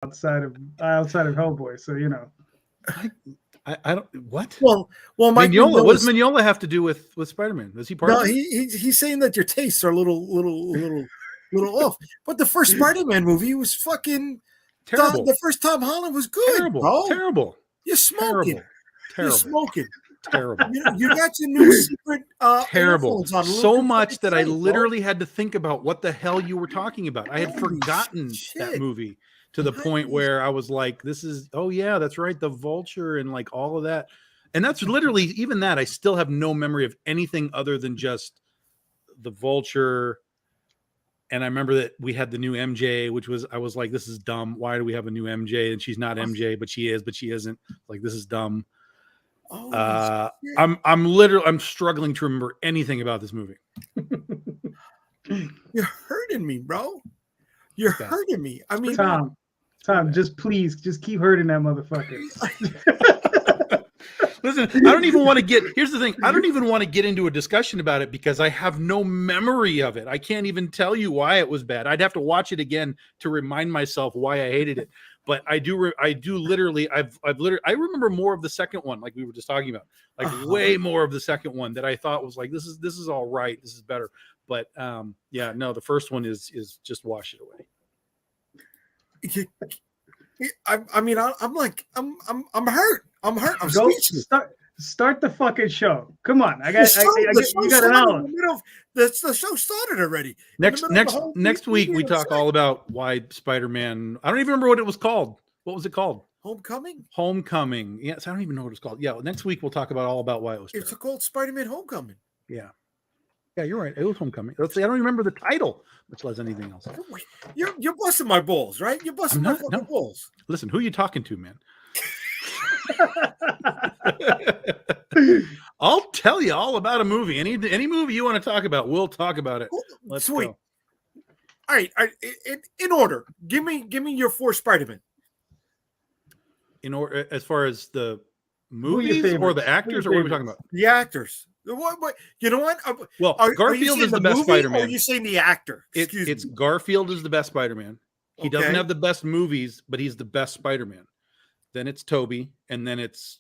outside of Hellboy. So you know, I don't what. Well, Mike Mignola. What does Mignola have to do with Spider-Man? Is he part of it? He's saying that your tastes are a little off. But the first Spider-Man movie was fucking terrible. The first Tom Holland was good, terrible, bro. Terrible. You're smoking. Terrible. You're smoking. Terrible. You got your new secret. Terrible. On so much that I literally had to think about what the hell you were talking about. I had forgotten that movie to the point where I was like, "This is oh yeah, that's right, the Vulture and like all of that." And that's literally even that. I still have no memory of anything other than just the Vulture. And I remember that we had the new MJ, which was I was like, "This is dumb. Why do we have a new MJ?" And she's not MJ, but she is, but she isn't. Like this is dumb. I'm struggling to remember anything about this movie. You're hurting me, bro. You're hurting me. I mean, Tom, just keep hurting that motherfucker. Listen, I don't even want to get. Here's the thing: I don't even want to get into a discussion about it because I have no memory of it. I can't even tell you why it was bad. I'd have to watch it again to remind myself why I hated it. But I do literally. I remember more of the second one, like we were just talking about, like way more of the second one that I thought was like this is all right, this is better. But yeah, no, the first one is just wash it away. I mean, I'm hurt. I'm hurt. I'm speechless. Start the fucking show. Come on, you got an hour. The show started already. Next week we talk all about why Spider-Man. I don't even remember what it was called. What was it called? Homecoming. Yes, I don't even know what it's called. Yeah, next week we'll talk about all about why it was. It's called Spider-Man Homecoming. Yeah, you're right. It was Homecoming. Let's see. I don't remember the title, much less anything else. You're busting my balls, right? You're busting my fucking balls. Listen, who are you talking to, man? I'll tell you all about a movie. Any movie you want to talk about, we'll talk about it. Let's Sweet. Go. All right. In order, give me your 4 Spider-Man. In order, as far as the movies or the actors, or what are we talking about? The actors. What? You know what? Well, Garfield is the best Spider-Man. Or are you saying the actor? It's Garfield is the best Spider-Man. He doesn't have the best movies, but he's the best Spider-Man. Then it's Toby, and then it's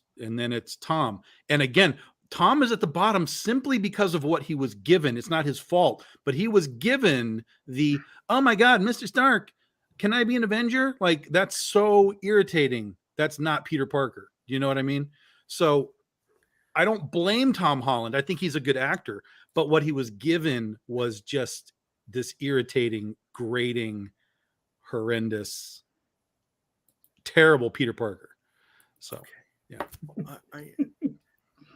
Tom. And again, Tom is at the bottom simply because of what he was given. It's not his fault, but he was given oh my God, Mr. Stark, can I be an Avenger? Like, that's so irritating. That's not Peter Parker. Do you know what I mean? So I don't blame Tom Holland. I think he's a good actor, but what he was given was just this irritating, grating, horrendous, terrible Peter Parker. So, yeah.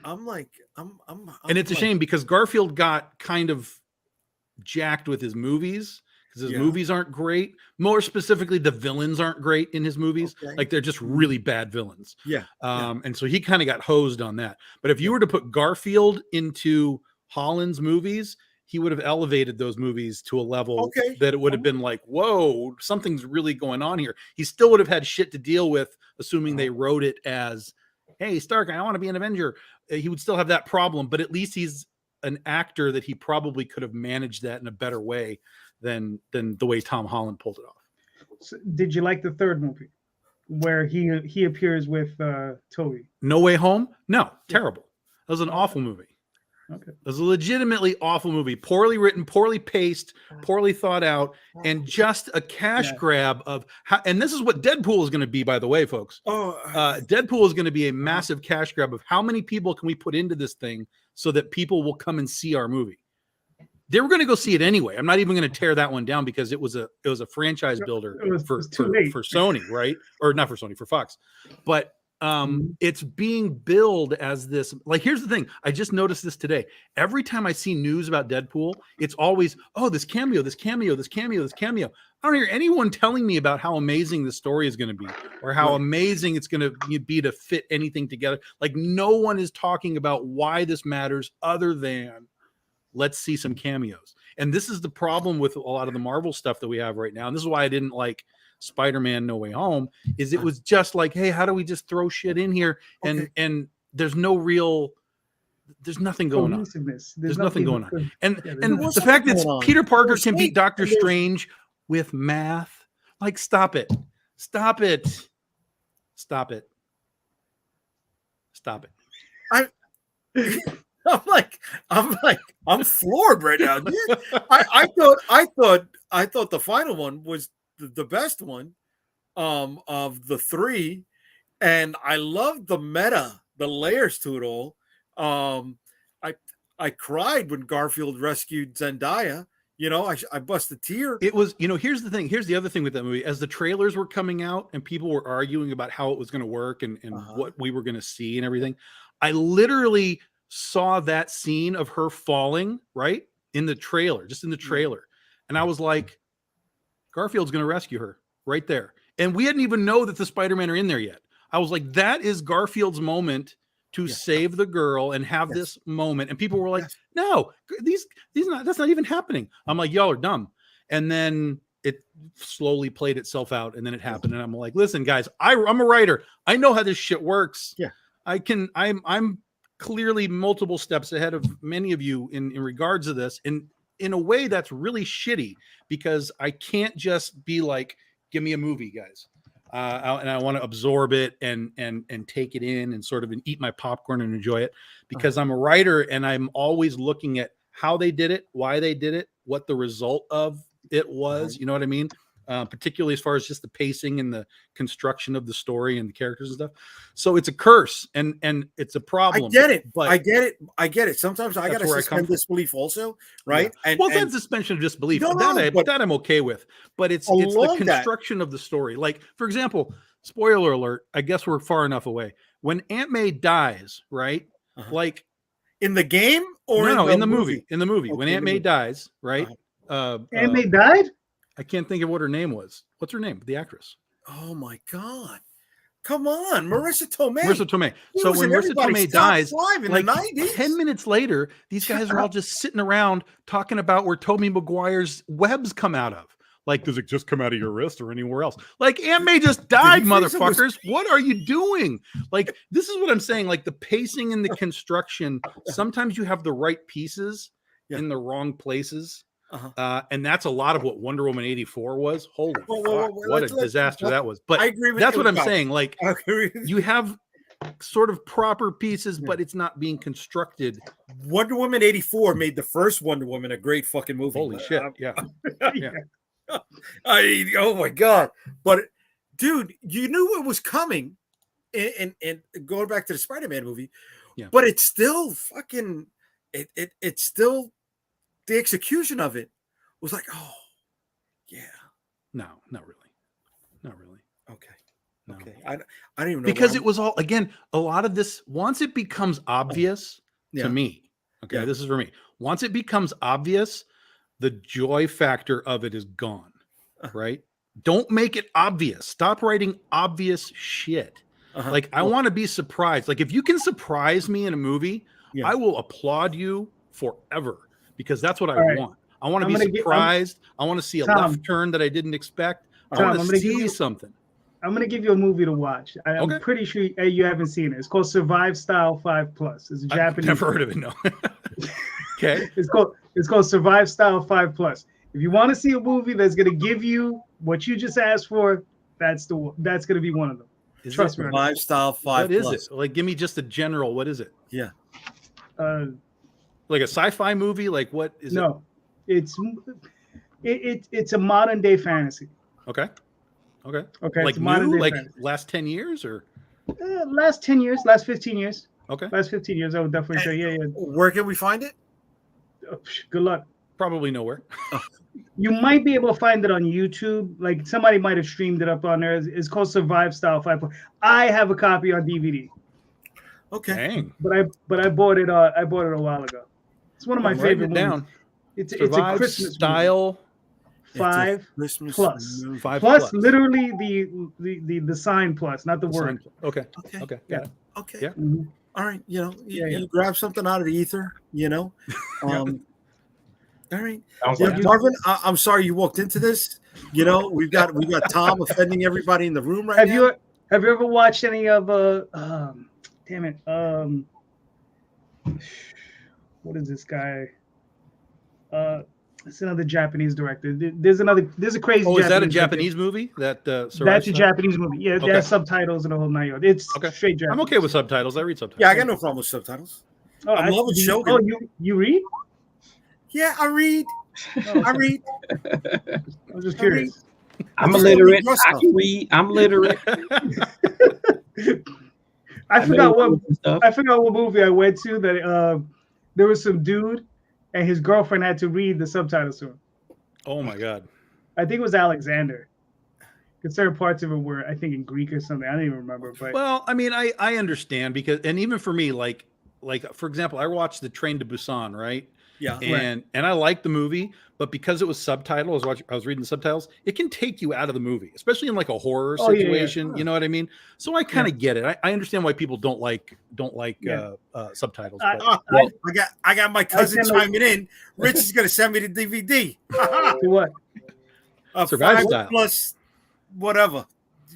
I'm and it's a shame because Garfield got kind of jacked with his movies because his movies aren't great. More specifically, the villains aren't great in his movies. Okay. Like they're just really bad villains. Yeah. And so he kind of got hosed on that. But if you were to put Garfield into Holland's movies, he would have elevated those movies to a level that it would have been like, whoa, something's really going on here. He still would have had shit to deal with, assuming they wrote it as, hey, Stark, I want to be an Avenger. He would still have that problem, but at least he's an actor that he probably could have managed that in a better way than the way Tom Holland pulled it off. So did you like the third movie where he appears with Toby? No Way Home? No, terrible. That was an awful movie. Okay. It was a legitimately awful movie. Poorly written, poorly paced, poorly thought out, and just a cash grab of how, and this is what Deadpool is going to be, by the way, folks. Deadpool is going to be a massive cash grab of how many people can we put into this thing so that people will come and see our movie. They were going to go see it anyway. I'm not even going to tear that one down because it was a franchise builder for Sony, right? Or not for Sony, for Fox. But it's being billed as this. Like, here's the thing. I just noticed this today. Every time I see news about Deadpool, it's always, oh, this cameo, this cameo, this cameo, this cameo. I don't hear anyone telling me about how amazing the story is going to be or how amazing it's going to be to fit anything together. Like, no one is talking about why this matters other than let's see some cameos. And this is the problem with a lot of the Marvel stuff that we have right now. And this is why I didn't like Spider-Man No Way Home, is it was just like, hey, how do we just throw shit in here? And there's no real, there's nothing going on. There's nothing going on. And the fact that Peter Parker can beat Doctor Strange with math, like, stop it. Stop it. Stop it. Stop it. I'm floored right now. Dude. I thought the final one was the best one of the three, and I loved the meta, the layers to it all. I cried when Garfield rescued Zendaya. You know, I bust a tear. It was, here's the thing. Here's the other thing with that movie. As the trailers were coming out and people were arguing about how it was going to work and what we were going to see and everything, I literally saw that scene of her falling right in the trailer, just in the trailer. And I was like, Garfield's going to rescue her right there. And we didn't even know that the Spider-Man are in there yet. I was like, that is Garfield's moment to save the girl and have this moment. And people were like, no, that's not even happening. I'm like, y'all are dumb. And then it slowly played itself out. And then it happened. And I'm like, listen, guys, I'm a writer. I know how this shit works. Yeah. I'm clearly multiple steps ahead of many of you in regards to this. And in a way that's really shitty because I can't just be like, give me a movie, guys. And I want to absorb it and take it in and sort of eat my popcorn and enjoy it because I'm a writer and I'm always looking at how they did it, why they did it, what the result of it was. You know what I mean? Particularly as far as just the pacing and the construction of the story and the characters and stuff. So it's a curse and it's a problem. I get it, but I get it. Sometimes I got to suspend disbelief also, right? Yeah. And suspension of disbelief. That I'm okay with. But it's the construction of the story. Like, for example, spoiler alert, I guess we're far enough away. When Aunt May dies, right? Like in the game or in the movie? In the movie. Okay, when Aunt May dies, right? Aunt May died? I can't think of what her name was. What's her name? The actress. Oh my God. Come on, Marissa Tomei. Marissa Tomei. So when Marissa Tomei dies, like 10 minutes later, these guys are all just sitting around talking about where Tobey Maguire's webs come out of. Like, does it just come out of your wrist or anywhere else? Like, Aunt May just died, motherfuckers. What are you doing? Like, this is what I'm saying. Like, the pacing and the construction, sometimes you have the right pieces in the wrong places. And that's a lot of what Wonder Woman 84 was. Holy fuck, what a disaster that was. But I agree with that's what I'm saying. Like, you have sort of proper pieces, but it's not being constructed. Wonder Woman 84 made the first Wonder Woman a great fucking movie. Holy shit. Yeah. Oh my God. But dude, you knew it was coming and going back to the Spider-Man movie, but it's still fucking it's still the execution of it was like, oh, yeah. No, not really. Okay. No. Okay. I don't even know. Because it was all, again, a lot of this, once it becomes obvious to me, okay, this is for me. Once it becomes obvious, the joy factor of it is gone, right? Don't make it obvious. Stop writing obvious shit. Like, I want to be surprised. Like, if you can surprise me in a movie, I will applaud you forever. Because that's what I want. I want to be surprised. I want to see a left turn that I didn't expect. I want to see something. I'm going to give you a movie to watch. I'm pretty sure you haven't seen it. It's called Survive Style 5+. It's a Japanese. I've never heard of it, no. Okay. It's called Survive Style 5+. If you want to see a movie that's going to give you what you just asked for, that's going to be one of them. Trust me. Survive Style 5+. What is it? Like, give me just a general. What is it? Yeah. Like a sci-fi movie? Like, what is it? No, it's a modern day fantasy. Okay. Like new, like fantasy. Last 10 years or? Last 10 years, last 15 years. Okay. Last 15 years, I would definitely say, yeah. Where can we find it? Good luck. Probably nowhere. You might be able to find it on YouTube. Like, somebody might have streamed it up on there. It's called Survive Style 5+. I have a copy on DVD. Okay. Dang. But I bought it a while ago. It's one of my favorite movies. Down. It's a Christmas style movie. 5+. 5+. Literally the sign plus, not the word. Okay. Yeah. Got it. Okay. Yeah. Mm-hmm. All right. You grab something out of the ether, All right. Marvin, I'm sorry you walked into this. We've got Tom offending everybody in the room right now. Have you ever watched any of damn it. What is this guy? It's another Japanese director. There's a crazy. Oh, is that a Japanese Japanese movie? That That's a Japanese movie. Yeah, Okay. there's subtitles and the whole nine yards. It's Okay. straight Japanese. I'm okay with subtitles. I read subtitles. Yeah, I got no problem with subtitles. Oh, I'm loving Shogun. Oh, you read? Yeah, I read. I read. I'm just curious. I'm illiterate. I can read. I'm literate. I forgot what movie I went to that there was some dude and his girlfriend had to read the subtitles to him. Oh my god. I think it was Alexander. Because certain parts of it were, I think, in Greek or something. I don't even remember. But well, I mean, I understand because, and even for me, like for example, I watched the Train to Busan, right? Yeah. And I liked the movie, but because it was subtitled, I was reading the subtitles. It can take you out of the movie, especially in like a horror situation. Yeah. You know what I mean? So I kind of get it. I understand why people don't like subtitles. I got my cousin chiming in. Rich is gonna send me the DVD. To what? Survive 5 style. plus whatever.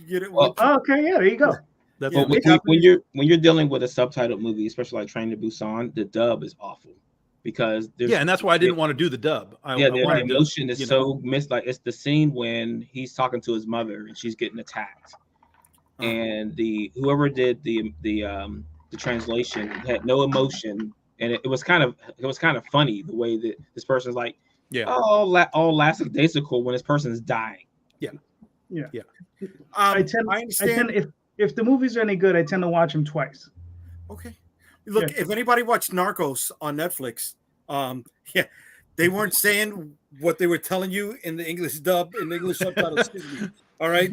Okay, yeah, there you go. That's well, when you're dealing with a subtitled movie, especially like Train to Busan, the dub is awful because and that's why I didn't want to do the dub. The emotion is so missed. Like it's the scene when he's talking to his mother and she's getting attacked, and whoever did the translation had no emotion, and it was kind of funny the way that this person's like, all lackadaisical when this person's dying. I understand if the movies are any good, I tend to watch them twice. Okay. Look, if anybody watched Narcos on Netflix, they weren't saying what they were telling you in the English dub, in the English subtitles. Excuse me. All right,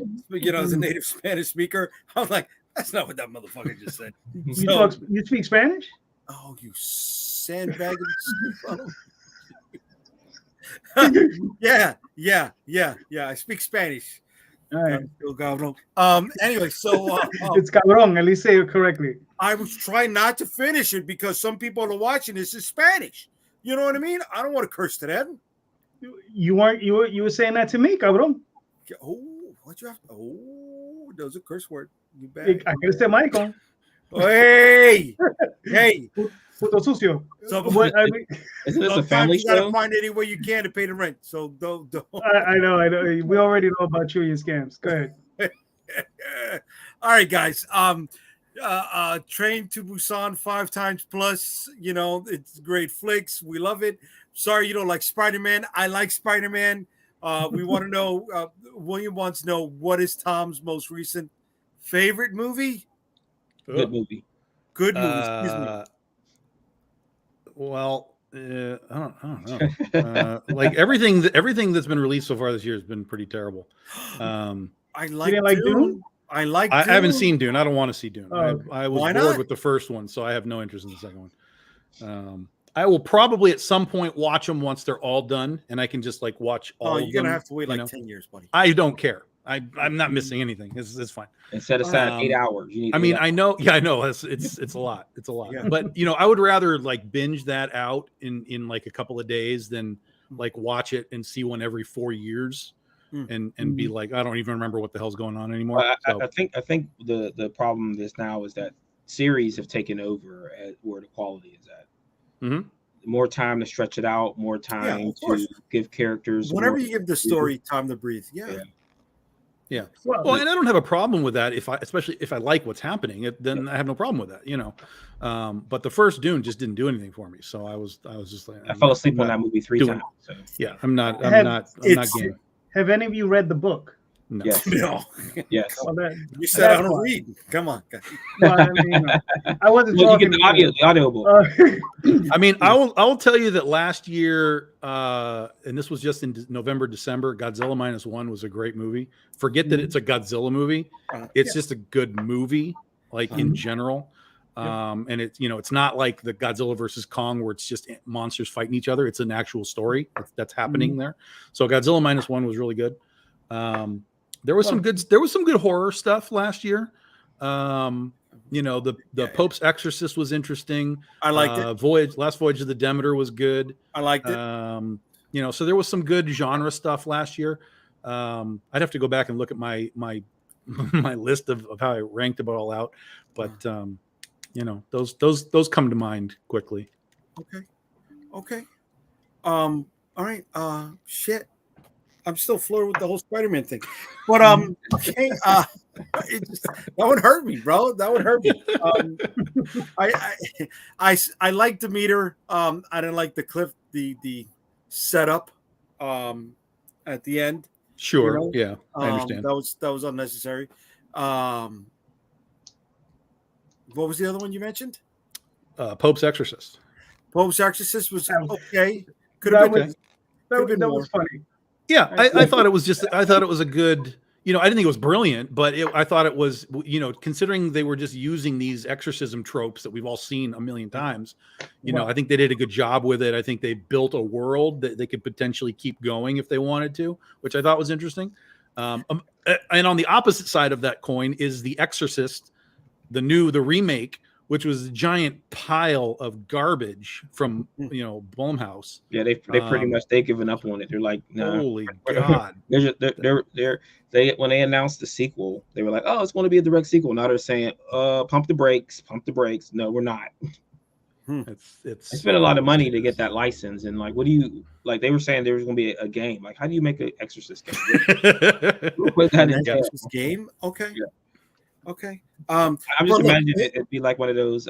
as a native Spanish speaker, I was like, that's not what that motherfucker just said. You speak Spanish? Oh, you sandbagging! yeah. I speak Spanish. All right. Anyway, so it's cabrón. At least say it correctly. I was trying not to finish it because some people are watching this in Spanish. You know what I mean? I don't want to curse to them. You were saying that to me, cabrón. Oh, what you have? Oh, that was a curse word. You bad. I could have said Michael. Hey. Puto sucio. So what? I mean, isn't this a family show? You gotta find any way you can to pay the rent. So don't. I know. We already know about you and your scams. Go ahead. All right, guys. Train to Busan 5 times plus. You know, it's great flicks. We love it. Sorry you don't like Spider-Man. I like Spider-Man. We want to know. William wants to know what is Tom's most recent favorite movie. Good movie. Good movie. Excuse me. Well, I don't know. Like everything that's been released so far this year has been pretty terrible. I like Dune. I haven't seen Dune. I don't want to see Dune. I was bored not? with the first one, so I have no interest in the second one. I will probably at some point watch them once they're all done, and I can just like watch all. You're gonna have to wait 10 years, buddy. I don't care. I'm not missing anything. It's fine. And set aside 8 hours. You need. I mean, I know. Yeah, I know. It's a lot. It's a lot. Yeah. But I would rather like binge that out in like a couple of days than like watch it and see one every 4 years and be like, I don't even remember what the hell's going on anymore. I think the problem is now is that series have taken over at where the quality is at. Mm-hmm. More time to stretch it out. More time to give characters. Whenever you give the story time to breathe. Yeah. Well, and I don't have a problem with that especially if I like what's happening, then I have no problem with that, but the first Dune just didn't do anything for me. So I was just like, I fell asleep on that movie 3 times. So. Yeah, I'm not game. Have any of you read the book? No. Yes. No. Yes. Well, you said I don't read. Come on. Well, I mean, I wasn't talking. You get the audio book. I mean, I will tell you that last year, and this was just in November, December, Godzilla -1 was a great movie. Forget that it's a Godzilla movie. It's just a good movie, like in general. And it's not like the Godzilla versus Kong where it's just monsters fighting each other. It's an actual story that's happening there. So Godzilla -1 was really good. There was some good horror stuff last year. The Pope's Exorcist was interesting. I liked it. Last Voyage of the Demeter was good. I liked it. So there was some good genre stuff last year. I'd have to go back and look at my my list of how I ranked it all out, but those come to mind quickly. Okay. All right. Shit. I'm still floored with the whole Spider-Man thing. But okay. That would hurt me, bro. That would hurt me. I like Demeter. I didn't like the setup at the end. Sure. You know? Yeah, I understand. That was unnecessary. What was the other one you mentioned? Pope's Exorcist. Pope's Exorcist was okay. Could That have been. was- Could've been that more. was funny. Yeah, I thought it was just. I thought it was a good. I didn't think it was brilliant, but I thought it was. Considering they were just using these exorcism tropes that we've all seen a million times. I think they did a good job with it. I think they built a world that they could potentially keep going if they wanted to, which I thought was interesting. And on the opposite side of that coin is The Exorcist, the remake, which was a giant pile of garbage from Blumhouse. Yeah, they pretty much given up on it. They're like, nah. Holy God! They when they announced the sequel, they were like, oh, it's going to be a direct sequel. Now they're saying, pump the brakes. No, we're not. It's spent a lot of money to get that license, and like, what do you like? They were saying there was going to be a game. Like, how do you make an Exorcist game? Put that in Exorcist game. Okay. Yeah. Okay. I'm just imagining it'd be like one of those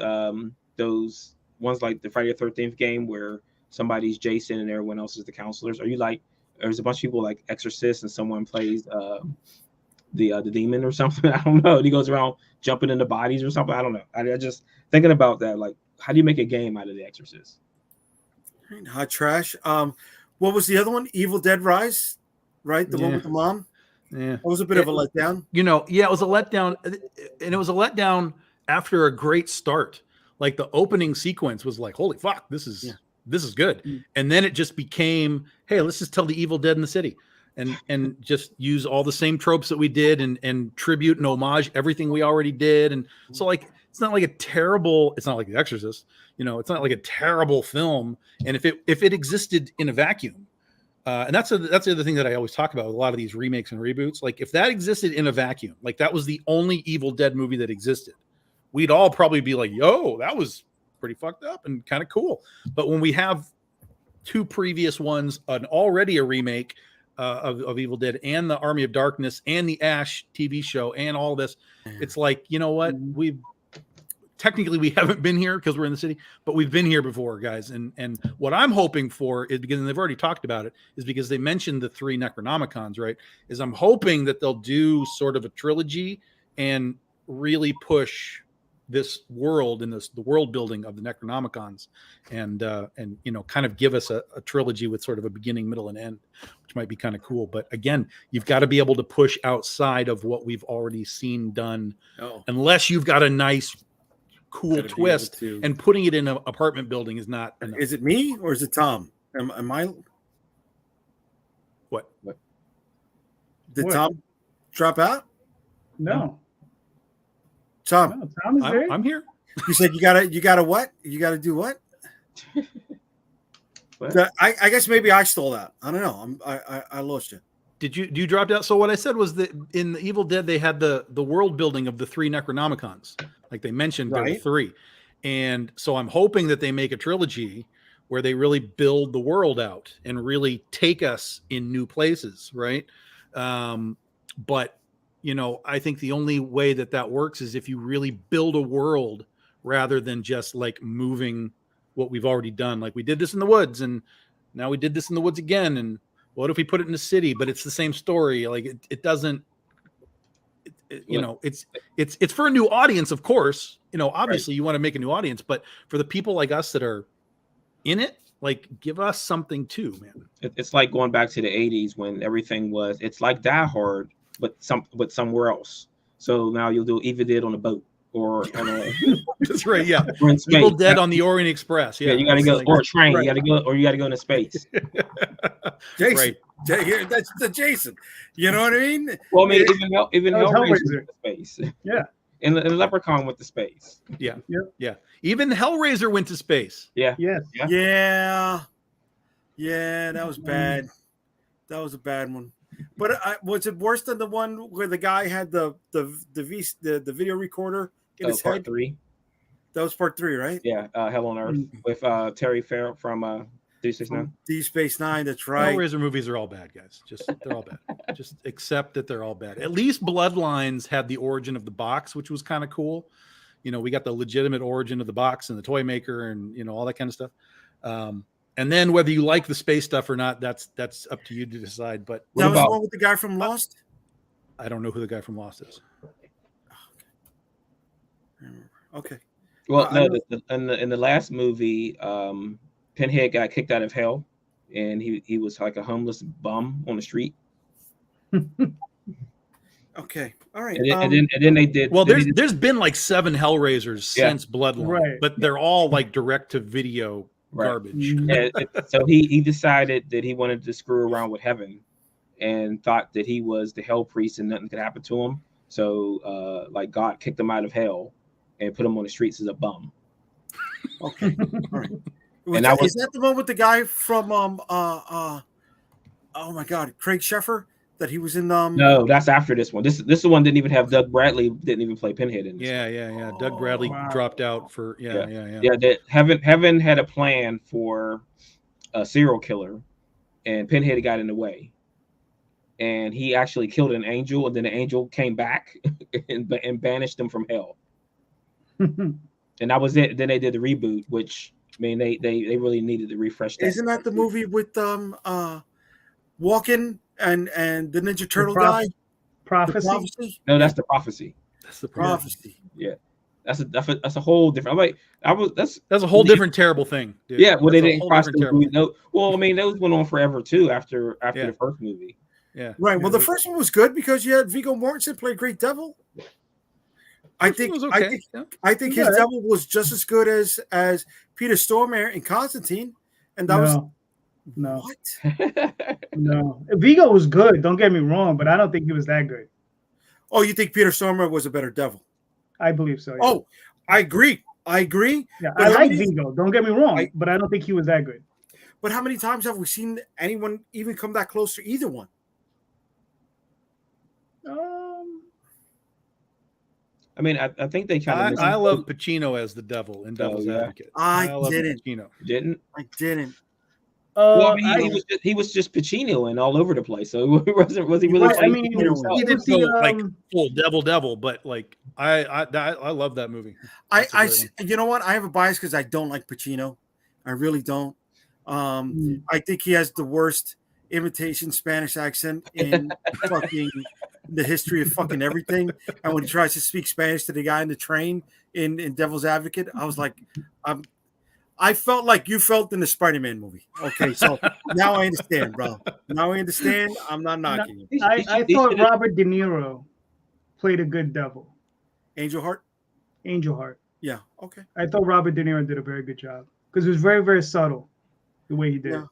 ones like the Friday the 13th game where somebody's Jason and everyone else is the counselors. Are you like there's a bunch of people like Exorcist and someone plays the demon or something? I don't know. And he goes around jumping into bodies or something. I don't know. I just thinking about that. Like, how do you make a game out of the Exorcist? Hot trash. What was the other one? Evil Dead Rise, right? The one with the mom. Yeah, it was a bit of a letdown. It was a letdown, and it was a letdown after a great start. Like the opening sequence was like, "Holy fuck, this is good," and then it just became, "Hey, let's just tell the Evil Dead in the city, and just use all the same tropes that we did, and tribute and homage everything we already did." And so, like, it's not like it's not like The Exorcist, it's not like a terrible film. And if it existed in a vacuum. And that's the other thing that I always talk about with a lot of these remakes and reboots. Like, if that existed in a vacuum, like that was the only Evil Dead movie that existed, we'd all probably be like, yo, that was pretty fucked up and kind of cool. But when we have two previous ones, already a remake of Evil Dead and the Army of Darkness and the Ash TV show and all this, it's like, you know what? Technically we haven't been here because we're in the city, but we've been here before, guys. And what I'm hoping for is, because they've already talked about it, is because they mentioned the 3 Necronomicons, right? Is I'm hoping that they'll do sort of a trilogy and really push this world and the world building of the Necronomicons, and kind of give us a trilogy with sort of a beginning, middle, and end, which might be kind of cool. But again, you've got to be able to push outside of what we've already seen done, unless you've got a nice cool twist, and putting it in an apartment building is not enough. Is it me or is it Tom? Am I? What? Did Tom drop out? No. Tom. No, Tom is there. I'm here. You said you gotta what? You gotta do what? I guess maybe I stole that. I don't know. I lost you. You dropped out? So what I said was that in the Evil Dead, they had the world building of the 3 Necronomicons, like they mentioned, there were 3. And so I'm hoping that they make a trilogy where they really build the world out and really take us in new places, right? But I think the only way that works is if you really build a world rather than just like moving what we've already done. Like, we did this in the woods, and now we did this in the woods again, and what if we put it in the city? But it's the same story. Like, it doesn't. It's for a new audience, of course. Obviously, you want to make a new audience, but for the people like us that are in it, like, give us something too, man. It's like going back to the 80s when everything was. It's like Die Hard, but somewhere else. So now you'll do Evil Dead on a boat or on a. That's right. Yeah. Evil Dead on the Orient Express. Yeah. You got to go, or a train. Right. You got to go into space. Jason. Right. That's the Jason. You know what I mean? Well, I mean, even Hellraiser went to space. Yeah. And Leprechaun went to space. Yeah. Yeah. Even Hellraiser went to space. Yeah. Yes. Yeah. Yeah. That was bad. That was a bad one. But was it worse than the one where the guy had the video recorder in his part head? 3. That was part 3, right? Yeah, Hell on Earth with Terry Farrell from 369. Deep Space Nine. That's right. Hellraiser movies are all bad, guys. They're all bad. Just accept that they're all bad. At least Bloodlines had the origin of the box, which was kind of cool. You know, we got the legitimate origin of the box and the toy maker, and you know all that kind of stuff. And then whether you like the space stuff or not, that's up to you to decide. But That was the one with the guy from Lost. I don't know who the guy from Lost is. Okay. Well, no, in the last movie, Pinhead got kicked out of hell, and he was like a homeless bum on the street. Okay. All right. And then they did. Well, there's been like 7 Hellraisers since Bloodline, Right. but they're all like direct to video garbage. So he decided that he wanted to screw around with heaven, and thought that he was the hell priest and nothing could happen to him. So like God kicked him out of hell and put him on the streets as a bum. Okay. All right. And is that the one with the guy from oh my God, Craig Sheffer, that he was in No, that's after this one. This one didn't even have Doug Bradley, didn't even play Pinhead in this. Yeah. Doug Bradley dropped out for Yeah, that heaven had a plan for a serial killer, and Pinhead got in the way. And he actually killed an angel, and then the angel came back and banished them from hell. And that was it. Then they did the reboot, which I mean they really needed to refresh that. Isn't that the movie with Walken and the Ninja Turtle guy? Prophecy? No, that's the Prophecy. That's the Prophecy. Yeah. That's a whole different. I'm like, that's a whole different terrible thing, dude. Yeah, well, That's they a didn't whole cross different the terrible movie. No, well, I mean, those went on forever too after the first movie. Yeah. Right. Well, the first one was good because you had Viggo Mortensen play Great Devil. I think his devil was just as good as Peter Stormare in Constantine, and that was what? No, Viggo was good. Don't get me wrong, but I don't think he was that good. Oh, you think Peter Stormare was a better devil? I believe so. Yeah. Oh, I agree. Yeah, I like Viggo. Don't get me wrong, but I don't think he was that good. But how many times have we seen anyone even come that close to either one? I mean, I think they kind of. I love Pacino as the devil in Devil's Advocate. I didn't. I didn't. Well, I mean, he was just Pacino and all over the place. So was he really? I mean, he didn't go like full devil, but like I love that movie. You know what? I have a bias because I don't like Pacino. I really don't. I think he has the worst imitation Spanish accent in fucking the history of fucking everything. And when he tries to speak Spanish to the guy in the train in Devil's Advocate, I was like, I felt like you felt in the Spider-Man movie. Okay, so now I understand, bro. Now I understand. I'm not knocking you. I thought Robert De Niro played a good devil. Angel Heart? Angel Heart. Yeah, okay. I thought Robert De Niro did a very good job because it was very, very subtle the way he did it.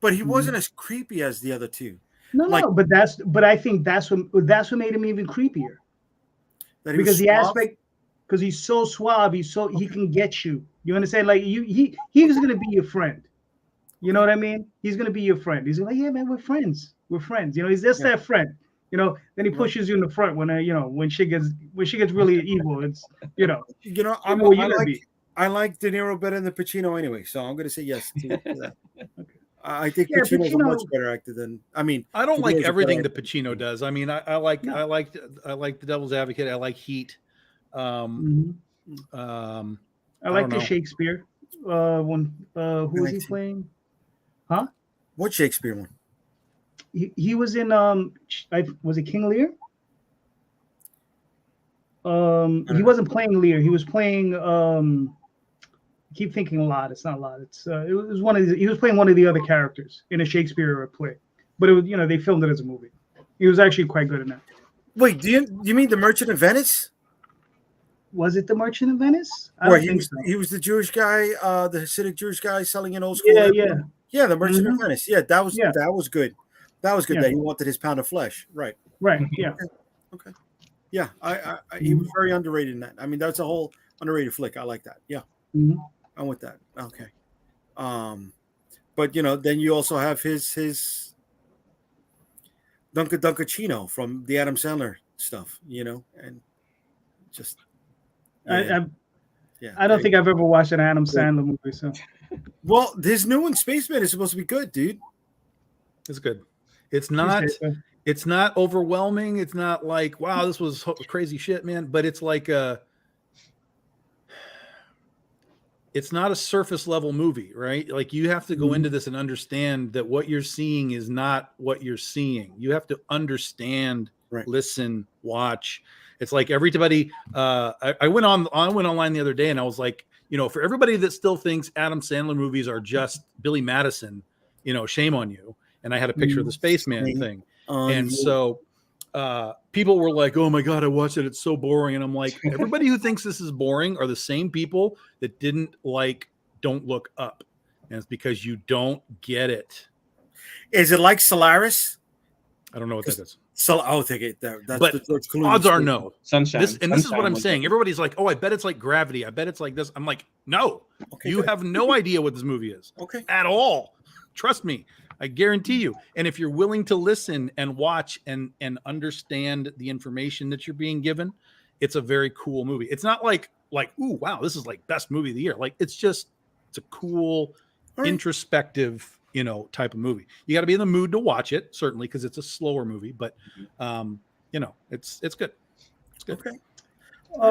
But he wasn't as creepy as the other two. No, but I think that's what made him even creepier. Because because he's so suave, he can get you. You understand? Like he was gonna be your friend. You know what I mean? He's gonna be your friend. He's like, yeah, man, we're friends. We're friends. You know, he's just that friend. You know, then he pushes you in the front when she gets really evil. It's I like De Niro better than Pacino anyway, so I'm gonna say yes to that. Okay. I think Pacino's a much better actor than. I mean, I don't like everything that Pacino does. I mean, I like The Devil's Advocate. I like Heat. I like the Shakespeare one. Who was he playing? Huh? What Shakespeare one? He was in was it King Lear? He wasn't playing Lear. He was playing I keep thinking a lot. It's not a lot. It's it was one of he was playing one of the other characters in a Shakespeare play, but it was they filmed it as a movie. He was actually quite good in that. Wait, do you mean The Merchant of Venice? Was it The Merchant of Venice? He was the Jewish guy, the Hasidic Jewish guy selling an old school. Yeah, The Merchant of Venice. Yeah, that was good. That was good. That he wanted his pound of flesh. Right. Yeah. Okay. Yeah, he was very underrated in that. I mean, that's a whole underrated flick. I like that. Yeah. Mm-hmm. I'm with that. Okay. But then you also have his Dunkachino from the Adam Sandler stuff, and just I don't think I've ever watched an Adam Sandler movie. So Well, this new one, Spaceman, is supposed to be good, dude. It's good. It's not. It's not overwhelming. It's not like, wow, this was crazy shit, man. But it's like it's not a surface level movie, right? Like you have to go into this and understand that what you're seeing is not what you're seeing. You have to understand, listen, watch. It's like everybody. I went online the other day and I was like, for everybody that still thinks Adam Sandler movies are just Billy Madison, shame on you. And I had a picture of the Spaceman thing. And so people were like, oh my God, I watched it. It's so boring. And I'm like, everybody who thinks this is boring are the same people that didn't like Don't Look Up. And it's because you don't get it. Is it like Solaris? I don't know what that is. That's but odds are no. Sunshine. This is what I'm saying. Everybody's like, oh, I bet it's like Gravity. I bet it's like this. I'm like, no. Okay, you have no idea what this movie is. At all. Trust me. I guarantee you. And if you're willing to listen and watch and understand the information that you're being given, it's a very cool movie. It's not like, ooh, wow, this is like best movie of the year. Like it's a cool, introspective, type of movie. You got to be in the mood to watch it, certainly, because it's a slower movie, but it's good. It's good. Okay.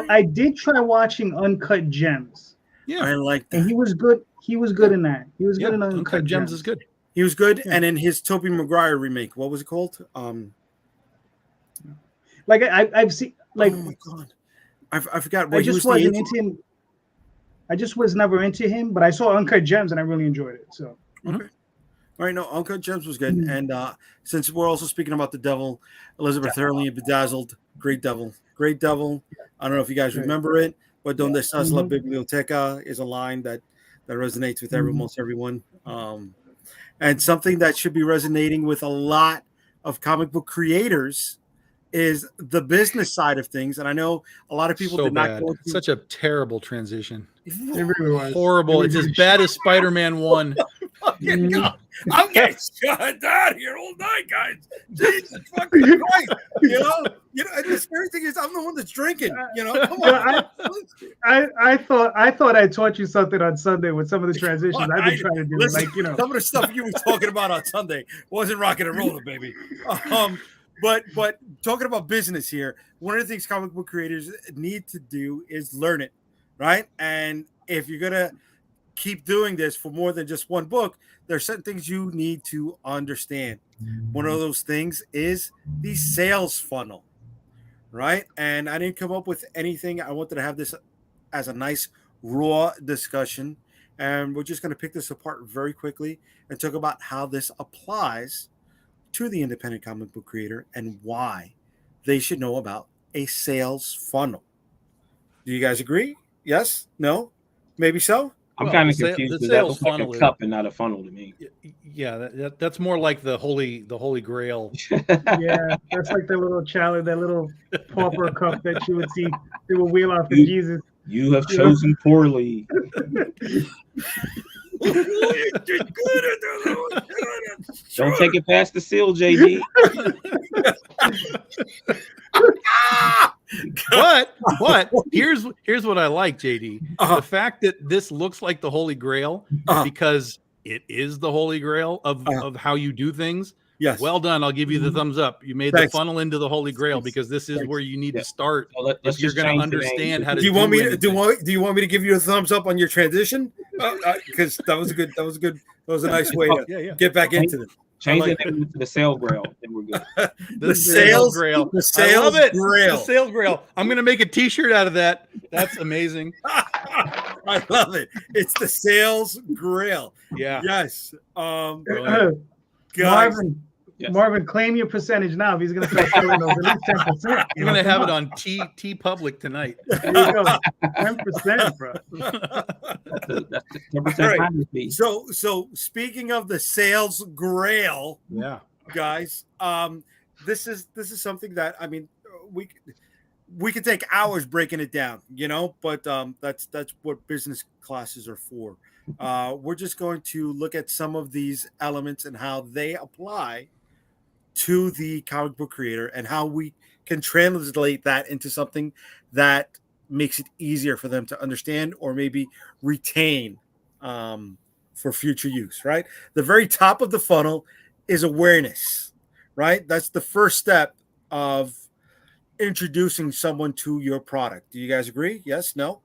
I did try watching Uncut Gems. Yeah. I like that. And he was good. He was good in that. He was good in Uncut Gems is good. He was good, and in his Tobey Maguire remake, what was it called? Like I've seen, like, oh my God, I forgot. What I just wasn't into him. I just was never into him, but I saw Uncut Gems and I really enjoyed it. So okay, all right, no, Uncut Gems was good, and since we're also speaking about the devil, Elizabeth Hurley in Bedazzled, great devil. I don't know if you guys remember it, but "Donde estás la biblioteca" is a line that resonates with almost everyone. And something that should be resonating with a lot of comic book creators is the business side of things. And I know a lot of people did not go through such a terrible transition. it really was horrible. It's as bad as Spider-Man 1. I'm getting shut out here all night, guys. Jesus fucking Christ. The scary thing is I'm the one that's drinking. Come on. I thought I taught you something on Sunday with some of the transitions I've been trying to do. Listen, some of the stuff you were talking about on Sunday wasn't rocking and rolling, baby. But talking about business here, one of the things comic book creators need to do is learn it, right? And if you're gonna keep doing this for more than just one book, there are certain things you need to understand. One of those things is the sales funnel, right? And I didn't come up with anything. I wanted to have this as a nice raw discussion, and we're just going to pick this apart very quickly and talk about how this applies to the independent comic book creator and why they should know about a sales funnel. Do you guys agree? Yes? No? Maybe so? I'm kind of confused because that looks like a cup and not a funnel to me. Yeah, that's more like the holy Grail. Yeah, that's like the little chalice, that little pauper cup that you would see they would wheel out for Jesus. You have chosen poorly. Don't take it past the seal, JD. But here's what I like, JD. The fact that this looks like the Holy Grail because it is the Holy Grail of how you do things. Yes. Well done. I'll give you the thumbs up. You made the funnel into the Holy Grail because this is where you need to start if you're going to understand how to. Do you want me to give you a thumbs up on your transition? Because that was a nice way to get back into it. Change it to the sale grail, and we're good. The sales grail. The sales grail. The sales grail. I'm going to make a T-shirt out of that. That's amazing. I love it. It's the sales grail. Yeah. Yes. Marvin, claim your percentage now. If he's going to start selling those, at least 10%. You're going to have it on T Public tonight. There you go. 10%, bro. That's 10% right. So speaking of the sales grail, guys, this is something that we could take hours breaking it down, but that's what business classes are for. We're just going to look at some of these elements and how they apply to the comic book creator and how we can translate that into something that makes it easier for them to understand or maybe retain for future use, right? The very top of the funnel is awareness, right? That's the first step of introducing someone to your product. Do you guys agree? Yes, no?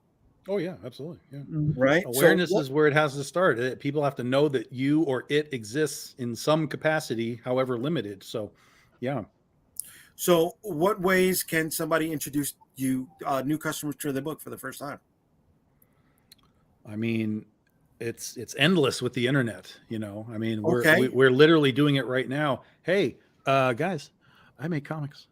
Oh yeah, absolutely. Yeah. Right. Awareness is where it has to start. People have to know that you or it exists in some capacity, however limited. So, yeah. So, what ways can somebody introduce you new customers to their book for the first time? I mean, it's endless with the internet. I mean, we're literally doing it right now. Hey, guys, I make comics.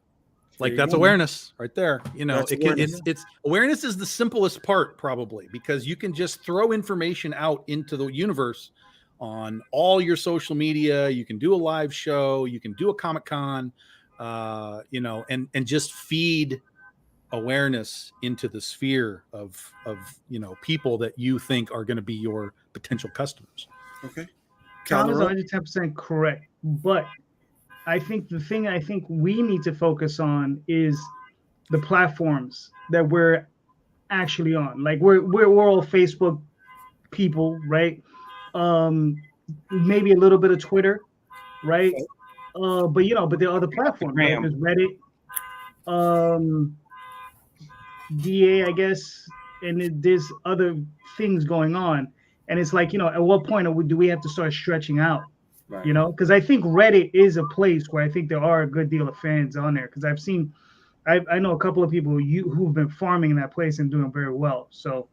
Like that's awareness right there. It's awareness is the simplest part probably, because you can just throw information out into the universe on all your social media. You can do a live show, you can do a Comic-Con, and just feed awareness into the sphere of people that you think are going to be your potential customers. Okay. Tom is 110% correct, but I think the thing I think we need to focus on is the platforms that we're actually on. Like we're all Facebook people, right? Maybe a little bit of Twitter, right? But there are other platforms, right? There's Reddit, DA, I guess, and there's other things going on. And it's like, at what point do we have to start stretching out? Right. Because I think Reddit is a place where I think there are a good deal of fans on there. Because I know a couple of people who've been farming in that place and doing very well. So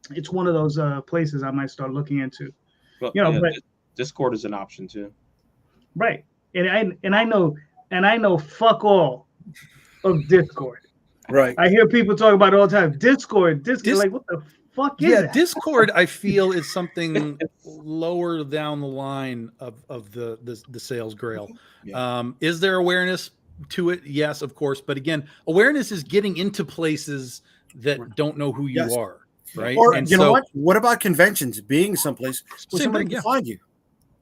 it's one of those places I might start looking into. But Discord is an option too. Right, and I know fuck all of Discord. Right, I hear people talk about it all the time. Discord, like what the fuck is that? Discord, I feel, is something lower down the line of the sales grail. Yeah. Is there awareness to it? Yes, of course. But again, awareness is getting into places that don't know who you are, right? Or and know what? What about conventions? Being someplace where somebody can find you.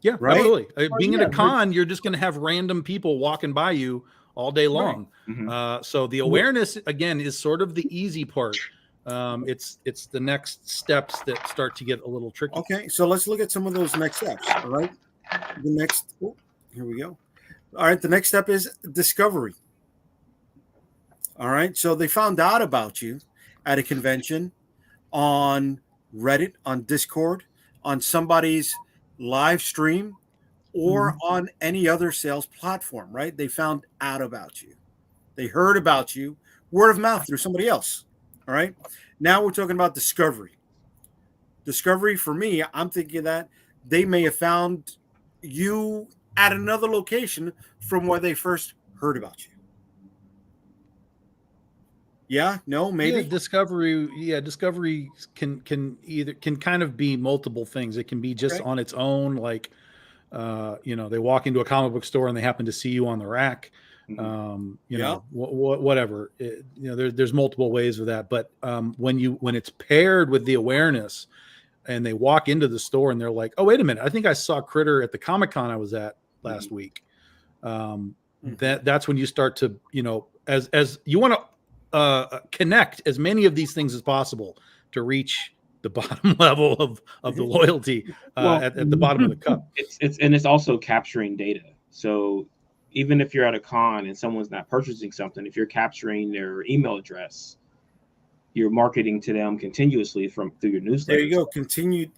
Yeah, right. Absolutely. Being in a con, you're just going to have random people walking by you all day long. Right. Mm-hmm. So the awareness again is sort of the easy part. It's the next steps that start to get a little tricky. Okay, so let's look at some of those next steps. All right, here we go. All right, the next step is discovery. All right, so they found out about you at a convention, on Reddit, on Discord, on somebody's live stream, or on any other sales platform, right? They found out about you. They heard about you, word of mouth through somebody else. All right. Now we're talking about discovery. Discovery for me, I'm thinking that they may have found you at another location from where they first heard about you. Yeah, no, maybe discovery. Yeah, discovery can kind of be multiple things. It can be just on its own, like they walk into a comic book store and they happen to see you on the rack. Whatever. There's multiple ways of that. But when it's paired with the awareness, and they walk into the store and they're like, "Oh, wait a minute! I think I saw Critter at the Comic-Con I was at last week." That's when you start to, as you want to connect as many of these things as possible to reach the bottom level of the loyalty at the bottom of the cup. It's also capturing data. So even if you're at a con and someone's not purchasing something, if you're capturing their email address, you're marketing to them continuously through your newsletter. There you go. Continued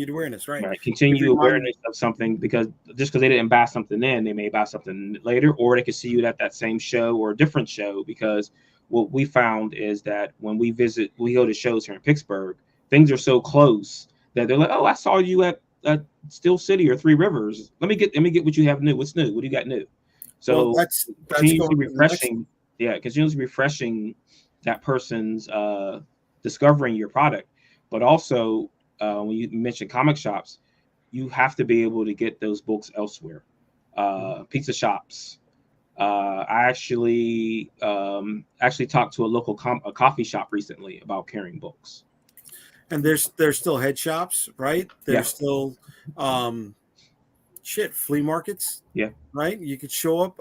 awareness, right? Right. Continued awareness of something, because just because they didn't buy something then, they may buy something later, or they could see you at that same show or a different show. Because what we found is that when we go to shows here in Pittsburgh, things are so close that they're like, "Oh, I saw you at Steel City or Three Rivers. Let me get what you have new. What's new? What do you got new?" So that's continuously refreshing. Yeah, continuously refreshing that person's discovering your product. But also, when you mentioned comic shops, you have to be able to get those books elsewhere. Pizza shops. I actually talked to a local coffee shop recently about carrying books. And there's still head shops, right? There's still flea markets. Yeah. Right. You could show up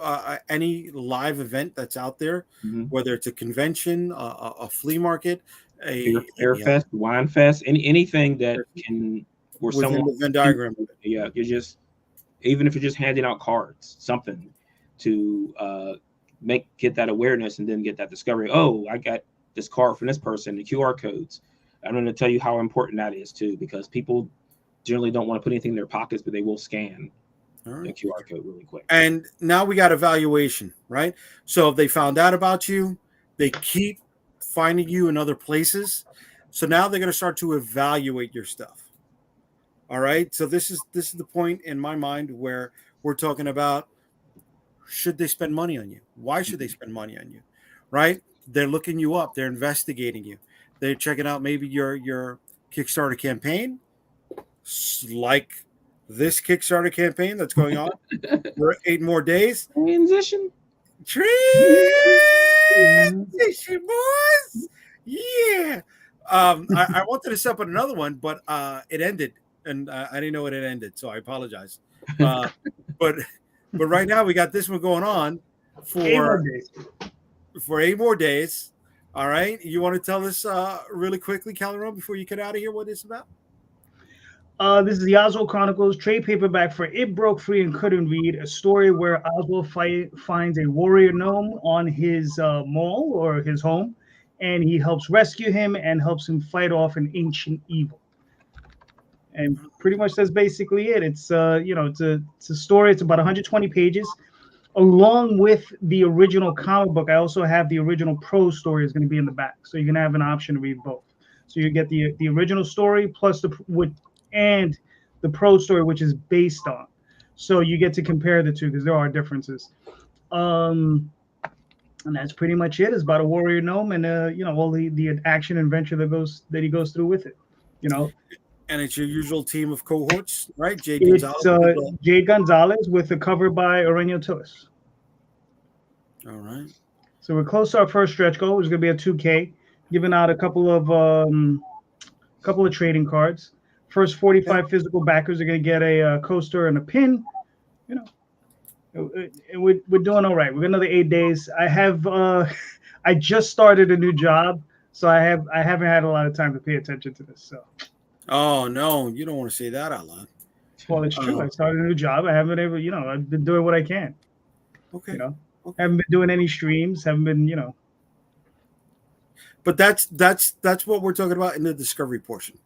any live event that's out there, whether it's a convention, a flea market, a fair fest, wine fest, anything that can where within someone the Venn diagram. Yeah, you're just, even if you're just handing out cards, something to get that awareness and then get that discovery. Oh, I got this card from this person, the QR codes. I'm going to tell you how important that is too, because people generally don't want to put anything in their pockets, but they will scan the QR code really quick. And now we got evaluation, right? So if they found out about you, they keep finding you in other places. So now they're going to start to evaluate your stuff. All right. So this is the point in my mind where we're talking about, should they spend money on you? Why should they spend money on you? Right? They're looking you up. They're investigating you. They're checking out maybe your Kickstarter campaign, like this Kickstarter campaign that's going on for 8 more days. Transition, boys. Yeah. I wanted to set up another one, but it ended, and I didn't know it had ended, so I apologize. But right now we got this one going on for 8 more days. All right. You want to tell us really quickly, Calderon, before you get out of here, what it's about? This is the Oswald Chronicles trade paperback for It Broke Free and Couldn't Read, a story where Oswald finds a warrior gnome on his mall or his home, and he helps rescue him and helps him fight off an ancient evil. And pretty much that's basically it. It's it's a story. It's about 120 pages. Along with the original comic book, I also have the original prose story is going to be in the back, so you can have an option to read both. So you get the original story plus the prose story, which is based on. So you get to compare the two because there are differences. And that's pretty much it. It's about a warrior gnome and all the action and adventure that he goes through with it. And it's your usual team of cohorts, right? Jade Gonzalez with a cover by Aurelio Tillis. All right. So we're close to our first stretch goal, which is going to be a 2K, giving out a couple of trading cards. First 45 physical backers are going to get a coaster and a pin. We're doing all right. We're another 8 days. I just started a new job, so I haven't had a lot of time to pay attention to this. So. Oh no, you don't want to say that out loud. Well, it's true. I started a new job. I haven't I've been doing what I can. Okay. Okay. Haven't been doing any streams. Haven't been, But that's what we're talking about in the discovery portion,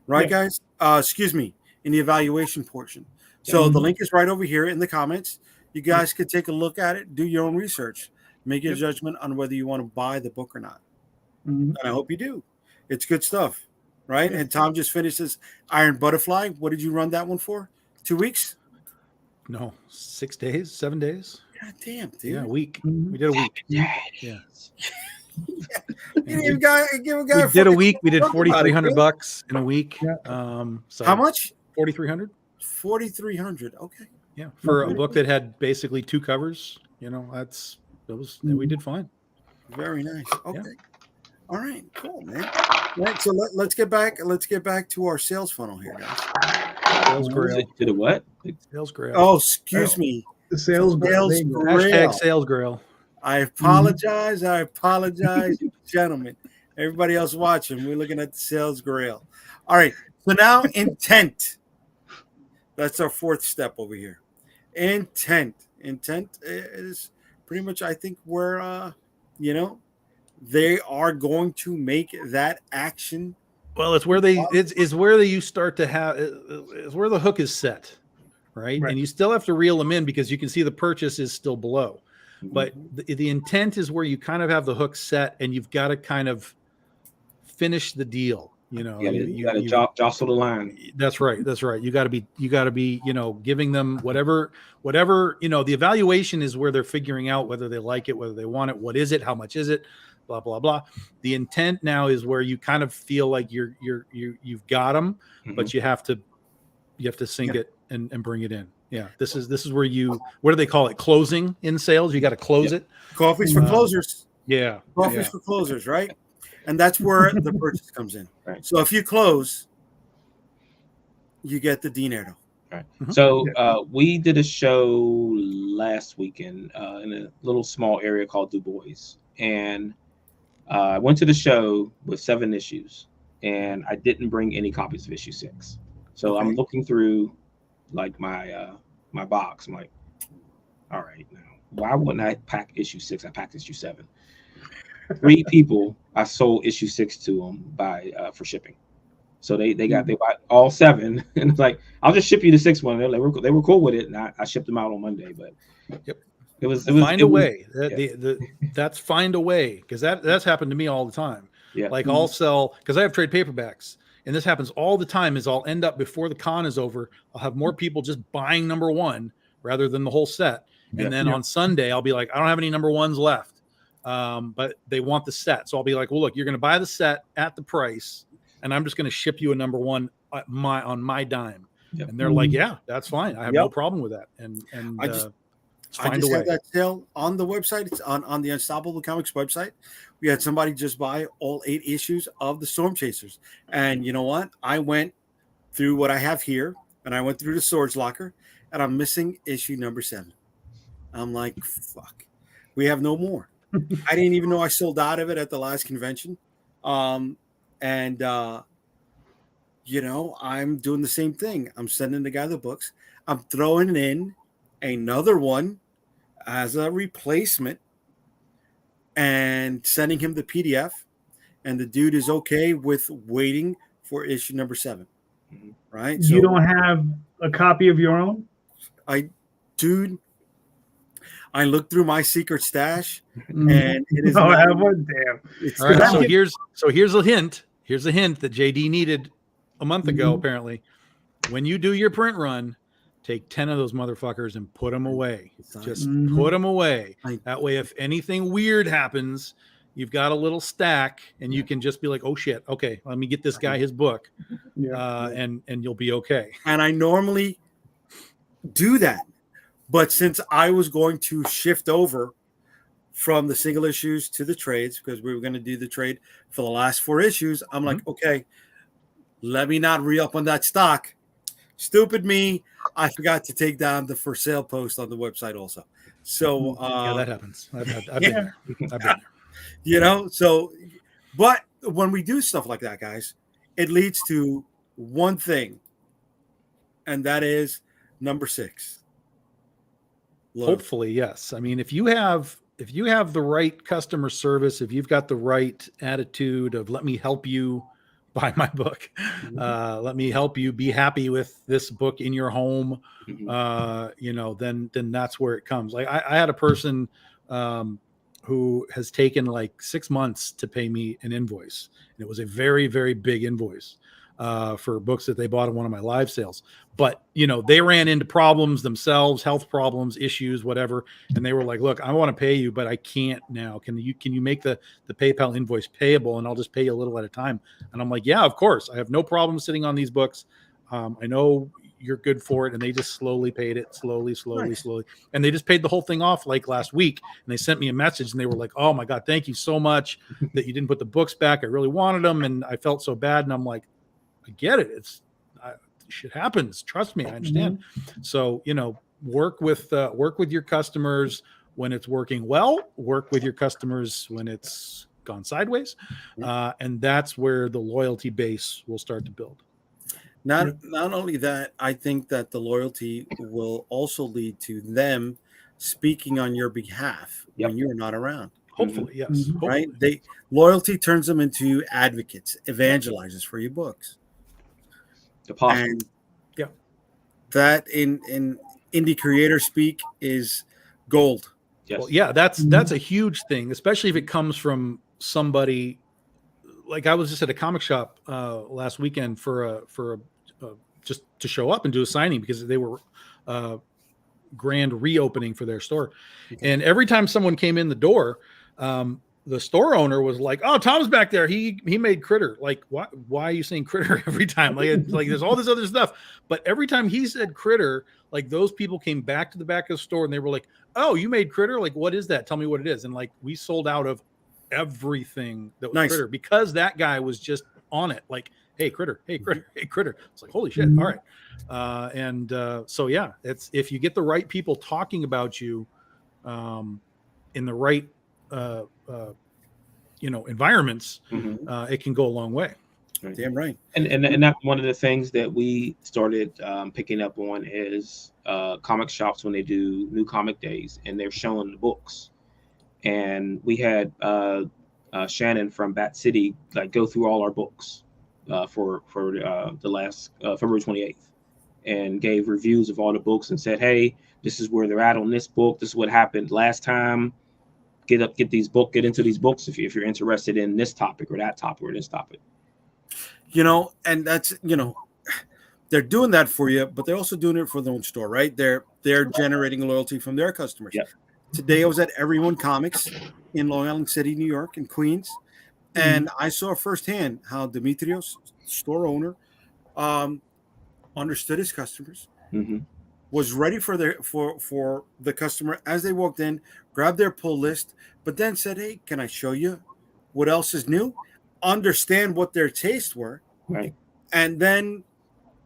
right, guys? Excuse me, in the evaluation portion. So the link is right over here in the comments. You guys could take a look at it, do your own research, make your judgment on whether you want to buy the book or not. And I hope you do. It's good stuff. Right. And Tom just finished his Iron Butterfly. What did you run that one for? 2 weeks? No, 6 days, 7 days. God damn, dude. Yeah, a week. We did a week. Yeah. We did a week. We did $4,300 in a week. So how much? 4,300. 4,300. Okay. Yeah, for a book that had basically 2 covers. We did fine. Very nice. Okay. Yeah. All right, cool, man. All right, so let's get back to our sales funnel here, guys. Sales Grail. To the what? Sales Grail. Oh, excuse me. The Sales Grail. Hashtag Sales Grail. I apologize. Gentlemen. Everybody else watching, we're looking at the Sales Grail. All right, so now intent. That's our 4th step over here. Intent is pretty much, I think, where they are going to make that action. Well, it's where you start to have, it's where the hook is set, right? And you still have to reel them in because you can see the purchase is still below. But the intent is where you kind of have the hook set and you've got to kind of finish the deal. You got to jostle the line. That's right. You got to be, giving them whatever, the evaluation is where they're figuring out whether they like it, whether they want it, what is it, how much is it, blah, blah, blah. The intent now is where you kind of feel like you've got them, but you have to sink it and bring it in. Yeah. This is where what do they call it? Closing in sales. You got to close it. Coffees for closers. Yeah. Coffees for closers. Right. And that's where the purchase comes in. Right. So if you close, you get the dinero. Right. So we did a show last weekend in a little small area called Du Bois. And I went to the show with 7 issues, and I didn't bring any copies of issue 6. So I'm looking through like my my box. I'm like, all right, now why wouldn't I pack issue 6? I packed issue 7. 3 people I sold issue 6 to them for shipping. So they bought all 7, and it's like, I'll just ship you the 6th one. They were cool with it, and I shipped them out on Monday. But it was find a way. That's find a way, because that's happened to me all the time. Yeah, like I'll sell, because I have trade paperbacks, and this happens all the time. Is I'll end up, before the con is over, I'll have more people just buying number 1 rather than the whole set, and then on Sunday I'll be like, I don't have any number 1s left, but they want the set, so I'll be like, well, look, you're going to buy the set at the price, and I'm just going to ship you a number 1 on my dime. And they're like, yeah, that's fine. I have no problem with that. And I just had that sale on the website. It's on the Unstoppable Comics website. We had somebody just buy all 8 issues of the Storm Chasers. And you know what? I went through what I have here, and I went through the storage locker, and I'm missing issue number 7. I'm like, fuck, we have no more. I didn't even know I sold out of it at the last convention. You know, I'm doing the same thing. I'm sending the guy the books. I'm throwing in another one as a replacement and sending him the PDF. And the dude is okay with waiting for issue number 7. Right? You don't have a copy of your own? I looked through my secret stash, and it is. I have one. Damn. All right. So here's a hint. Here's a hint that JD needed a month ago. Apparently, when you do your print run, take 10 of those motherfuckers and put them away. Just put them away. That way, if anything weird happens, you've got a little stack, and you can just be like, "Oh shit, okay, let me get this guy his book," and you'll be okay. And I normally do that. But since I was going to shift over from the single issues to the trades, because we were going to do the trade for the last 4 issues, I'm like, okay, let me not re-up on that stock. Stupid me. I forgot to take down the for sale post on the website also. So that happens. I've been there. I've been there. You know, so, but when we do stuff like that, guys, it leads to one thing, and that is number 6. Hopefully, yes. I mean, if you have the right customer service, if you've got the right attitude of let me help you buy my book, let me help you be happy with this book in your home, you know, then that's where it comes. Like I had a person who has taken like 6 months to pay me an invoice, and it was a very, very big invoice for books that they bought in one of my live sales. But, you know, they ran into problems themselves, health problems, issues, whatever. And they were like, look, I want to pay you, but I can't now. Can you make the PayPal invoice payable, and I'll just pay you a little at a time? And I'm like, yeah, of course. I have no problem sitting on these books. I know you're good for it. And they just slowly paid it, slowly. And they just paid the whole thing off like last week. And they sent me a message, and they were like, oh my God, thank you so much that you didn't put the books back. I really wanted them, and I felt so bad. And I'm like, I get it. Shit happens. Trust me, I understand. So, you know, work with your customers when it's working well. Work with your customers when it's gone sideways, and that's where the loyalty base will start to build. Not only that, I think that the loyalty will also lead to them speaking on your behalf when you're not around. Hopefully, yes. Right? Loyalty turns them into advocates, evangelizers for your books. And that in indie creator speak is gold. Well, yeah, that's a huge thing, especially if it comes from somebody. Like I was just at a comic shop last weekend for just to show up and do a signing, because they were grand reopening for their store, and every time someone came in the door, the store owner was like, "Oh, Tom's back there. He made Critter." Like, why are you saying Critter every time? Like there's all this other stuff, but every time he said Critter, like those people came back to the back of the store and they were like, "Oh, you made Critter? Like, what is that? Tell me what it is." And like we sold out of everything that was Critter, because that guy was just on it. Like, hey Critter, hey Critter, hey Critter. It's like, holy shit! All right, so yeah, it's if you get the right people talking about you, in the right. You know, environments, it can go a long way. Damn right. And that one of the things that we started picking up on is comic shops when they do new comic days and they're showing the books. And we had Shannon from Bat City like go through all our books for the last February 28th and gave reviews of all the books and said, hey, this is where they're at on this book. This is what happened last time. Get into these books if you're interested in this topic or that topic or this topic. And that's, they're doing that for you, but they're also doing it for their own store, right? They're generating loyalty from their customers. Yep. Today I was at Everyone Comics in Long Island City, New York, and Queens, and I saw firsthand how Demetrios, store owner, understood his customers, was ready for the customer as they walked in, grabbed their pull list, but then said, "Hey, can I show you what else is new?" Understand what their tastes were, right, and then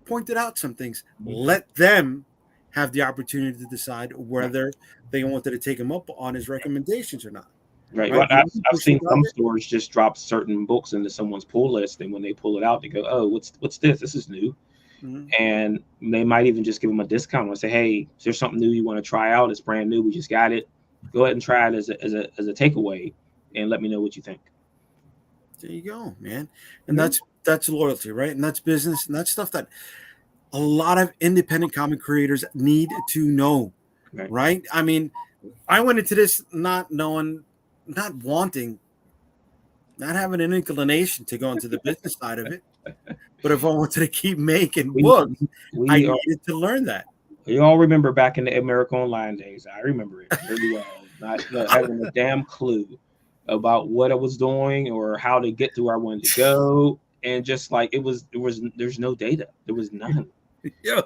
pointed out some things. Let them have the opportunity to decide whether they wanted to take him up on his recommendations or not. Right. Well, I've seen some stores just drop certain books into someone's pull list, and when they pull it out, they go, "Oh, what's this? This is new." And they might even just give them a discount or say, "Hey, is there something new you want to try out? It's brand new. We just got it. Go ahead and try it as a takeaway, and let me know what you think." There you go, man. And that's loyalty, right? And that's business, and that's stuff that a lot of independent comic creators need to know, right? I mean, I went into this not knowing, not wanting, not having an inclination to go into the business side of it. But if I wanted to keep making books, I needed to learn that. You all remember back in the America Online days. I remember it really well. Not having a damn clue about what I was doing or how to get to where I wanted to go. And just like there's no data. There was none. Yeah,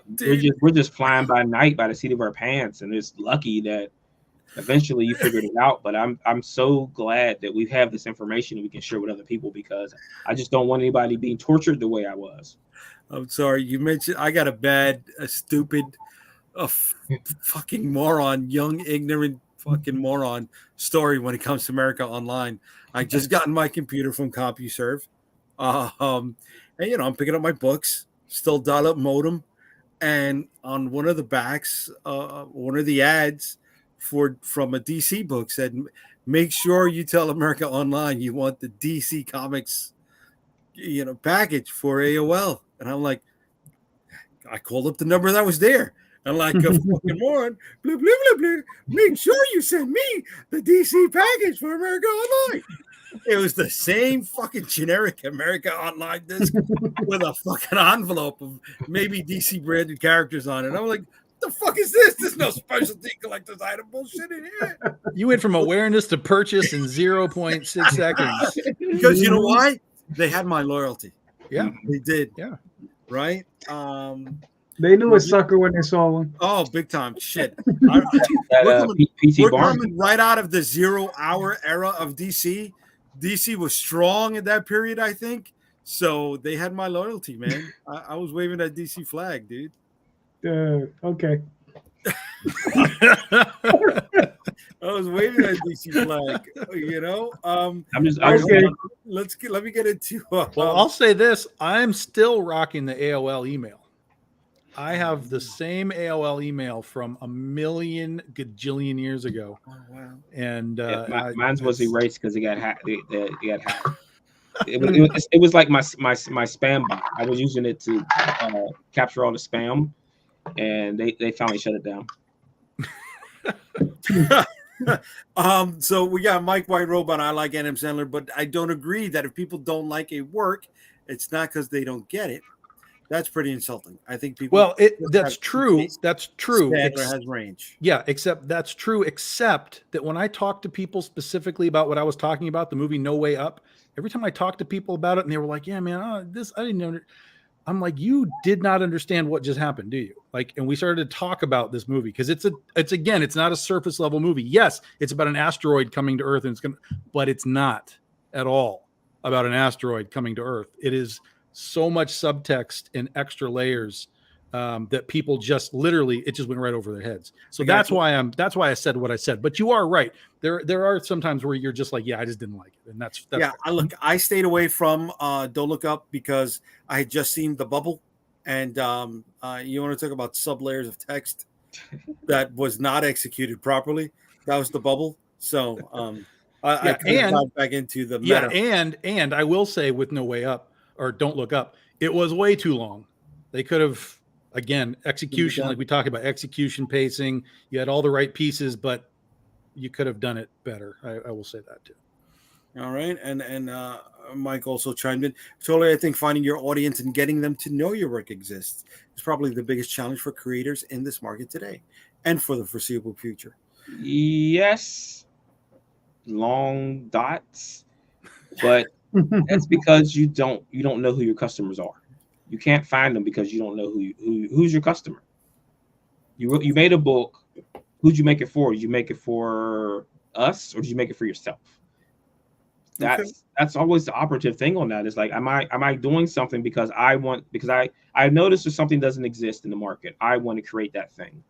we're just flying by night by the seat of our pants. And it's lucky that eventually you figured it out. But I'm so glad that we have this information and we can share with other people, because I just don't want anybody being tortured the way I was. I'm sorry. You mentioned I got a stupid, fucking moron, young, ignorant fucking moron story when it comes to America Online. I just got my computer from CompuServe. And I'm picking up my books, still dial-up modem, and on one of the backs, one of the ads from a DC book said, "Make sure you tell America Online you want the DC Comics, package for AOL." And I'm like, I called up the number that was there. I'm like, a fucking moron, blah, blah, blah, blah. Make sure you send me the DC package for America Online. It was the same fucking generic America Online disc with a fucking envelope of maybe DC branded characters on it. I'm like, the fuck is this? There's no specialty collector's item bullshit in here. You went from awareness to purchase in 0.6 seconds. Because you know why? They had my loyalty. Yeah. They did. Yeah. Right? They knew a sucker when they saw one. Oh, big time. Shit. We're coming right out of the 0 hour era of DC. DC was strong at that period, I think. So they had my loyalty, man. I was waving that DC flag, dude. Okay. I was waving that DC flag, let me get into. Well, I'll say this: I'm still rocking the AOL email. I have the same AOL email from a million gajillion years ago. Oh, wow. And mine was erased because it got hacked. It got hacked. It was like my spam bot. I was using it to capture all the spam, and they finally shut it down. So we got Mike White Robot. I like Adam Sandler, but I don't agree that if people don't like a work, it's not because they don't get it. That's pretty insulting. I think people. Well, that's true. That's true. Sandler has range. Yeah, except that's true. Except that when I talk to people specifically about what I was talking about, the movie No Way Up, every time I talk to people about it, and they were like, "Yeah, man, I didn't know." I'm like, "You did not understand what just happened, do you?" Like, and we started to talk about this movie because it's not a surface level movie. Yes, it's about an asteroid coming to Earth, but it's not at all about an asteroid coming to Earth. It is so much subtext and extra layers that people just literally, it just went right over their heads. So that's why I said what I said. But you are right. There are some times where you're just like, yeah, I just didn't like it, and that's yeah. I stayed away from Don't Look Up because I had just seen The Bubble, and you want to talk about sub layers of text that was not executed properly. That was The Bubble. So I got back into the meta. And I will say, with No Way Up or Don't Look Up, it was way too long. They could have. Again, execution, like we talked about, execution, pacing. You had all the right pieces, but you could have done it better. I will say that too. All right, and Mike also chimed in. Totally, I think finding your audience and getting them to know your work exists is probably the biggest challenge for creators in this market today, and for the foreseeable future. Yes, long dots, but that's because you don't know who your customers are. You can't find them because you don't know who's your customer. You made a book. Who'd you make it for? Did you make it for us, or did you make it for yourself? That's always the operative thing on that. Is like, am I doing something because I noticed that something doesn't exist in the market. I want to create that thing.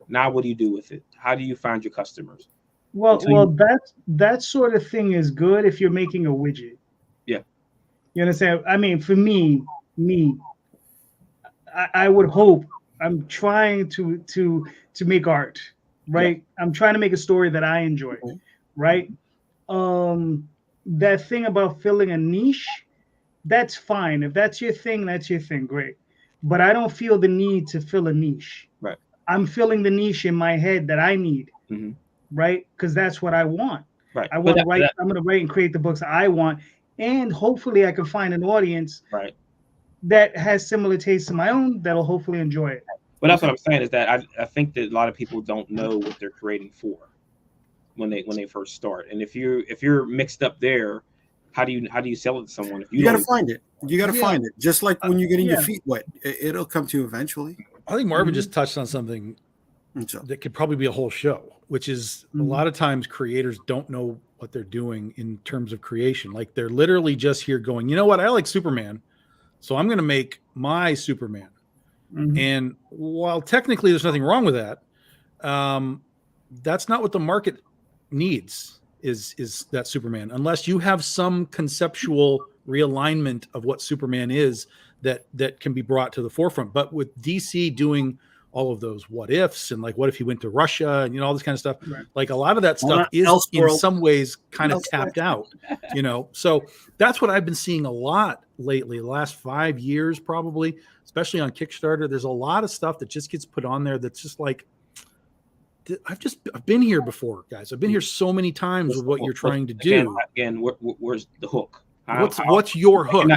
Now, what do you do with it? How do you find your customers? Well, that sort of thing is good if you're making a widget. Yeah. You understand? I mean, for me, I would hope, I'm trying to make art, right? Yeah. I'm trying to make a story that I enjoy, right? That thing about filling a niche, that's fine. If that's your thing, great. But I don't feel the need to fill a niche. Right. I'm filling the niche in my head that I need, right? Because that's what I want. Right. I'm going to write and create the books I want, and hopefully I can find an audience. Right. That has similar tastes to my own that'll hopefully enjoy it. But that's what I'm saying, is that I think that a lot of people don't know what they're creating for when they first start. And if you're mixed up there, how do you sell it to someone? If you got to find it. You got to find it. Just like when you're getting your feet wet, it'll come to you eventually. I think Marvin just touched on something that could probably be a whole show, which is a lot of times creators don't know what they're doing in terms of creation. Like, they're literally just here going, you know what, I like Superman, so I'm going to make my Superman. And while technically there's nothing wrong with that, that's not what the market needs, is that Superman, unless you have some conceptual realignment of what Superman is that can be brought to the forefront. But with DC doing all of those what ifs, and like, what if he went to Russia, and all this kind of stuff, like a lot of that stuff is in some ways kind of tapped out, so that's what I've been seeing a lot lately, the last 5 years probably, especially on Kickstarter. There's a lot of stuff that just gets put on there that's just like, I've been here before, guys. I've been here so many times with what you're trying to do. Again, where's the hook? What's your hook?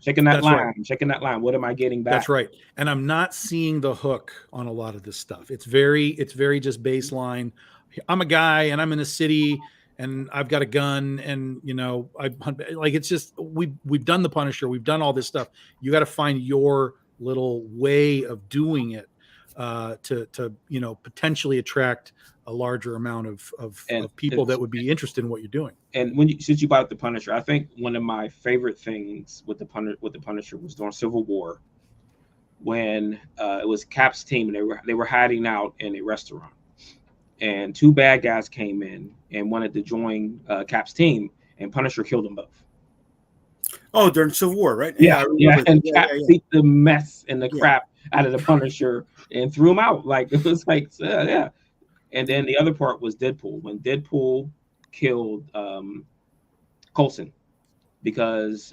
Checking that line. What am I getting back? That's right. And I'm not seeing the hook on a lot of this stuff. It's very just baseline. I'm a guy and I'm in a city and I've got a gun, and it's just, we've done The Punisher, we've done all this stuff. You got to find your little way of doing it to potentially attract a larger amount of people that would be interested in what you're doing. And since you brought up The Punisher, I think one of my favorite things with the Punisher was during Civil War, when it was Cap's team and they were hiding out in a restaurant, and two bad guys came in and wanted to join Cap's team, and Punisher killed them both. Oh, during Civil War, right? Yeah. And Cap beat the mess and the crap out of the Punisher and threw him out. Like, it was like, yeah. And then the other part was Deadpool. When Deadpool killed Coulson because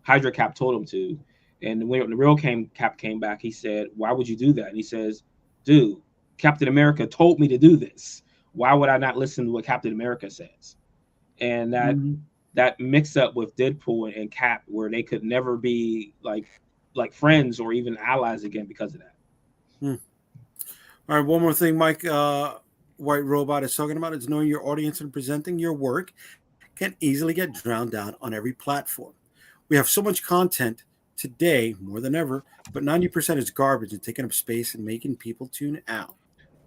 Hydra Cap told him to. And when the real Cap came back, he said, "Why would you do that?" And he says, "Dude, Captain America told me to do this. Why would I not listen to what Captain America says?" And that mix up with Deadpool and Cap, where they could never be like friends or even allies again because of that. All right, one more thing, Mike. White Robot is talking about is knowing your audience and presenting your work can easily get drowned out on every platform. We have so much content today, more than ever, but 90% is garbage and taking up space and making people tune out.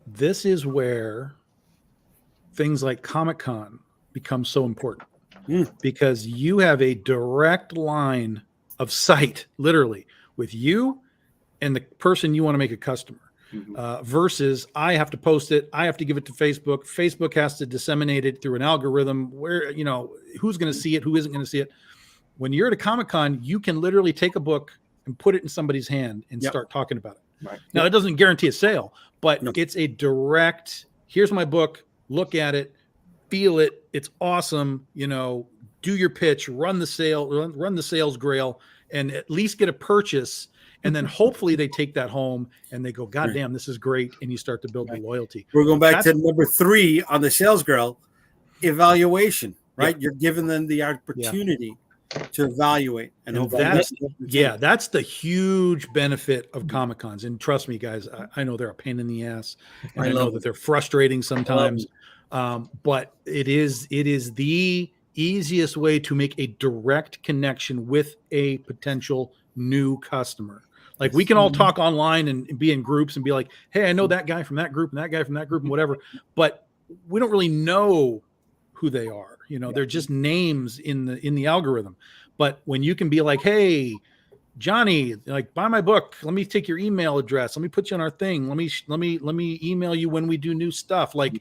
This is where things like Comic-Con become so important, because you have a direct line of sight, literally, with you and the person you want to make a customer. Versus I have to post it. I have to give it to Facebook. Facebook has to disseminate it through an algorithm where, you know, who's going to see it, who isn't going to see it. When you're at a Comic-Con, you can literally take a book and put it in somebody's hand and start talking about it. Right. Now, it doesn't guarantee a sale, but it's a direct, here's my book, look at it, feel it. It's awesome. You know, do your pitch, run the sales grail, and at least get a purchase. And then hopefully they take that home and they go, God damn, this is great. And you start to build the loyalty. We're going back to number 3 on the sales girl, evaluation, right? You're giving them the opportunity to evaluate. And that's the huge benefit of Comic-Cons. And trust me, guys, I know they're a pain in the ass. And I know that they're frustrating sometimes. But it is the easiest way to make a direct connection with a potential new customer. Like we can all talk online and be in groups and be like, hey, I know that guy from that group and that guy from that group and whatever, but we don't really know who they are. You know, they're just names in the algorithm. But when you can be like, hey, Johnny, like buy my book. Let me take your email address. Let me put you on our thing. Let me email you when we do new stuff. Like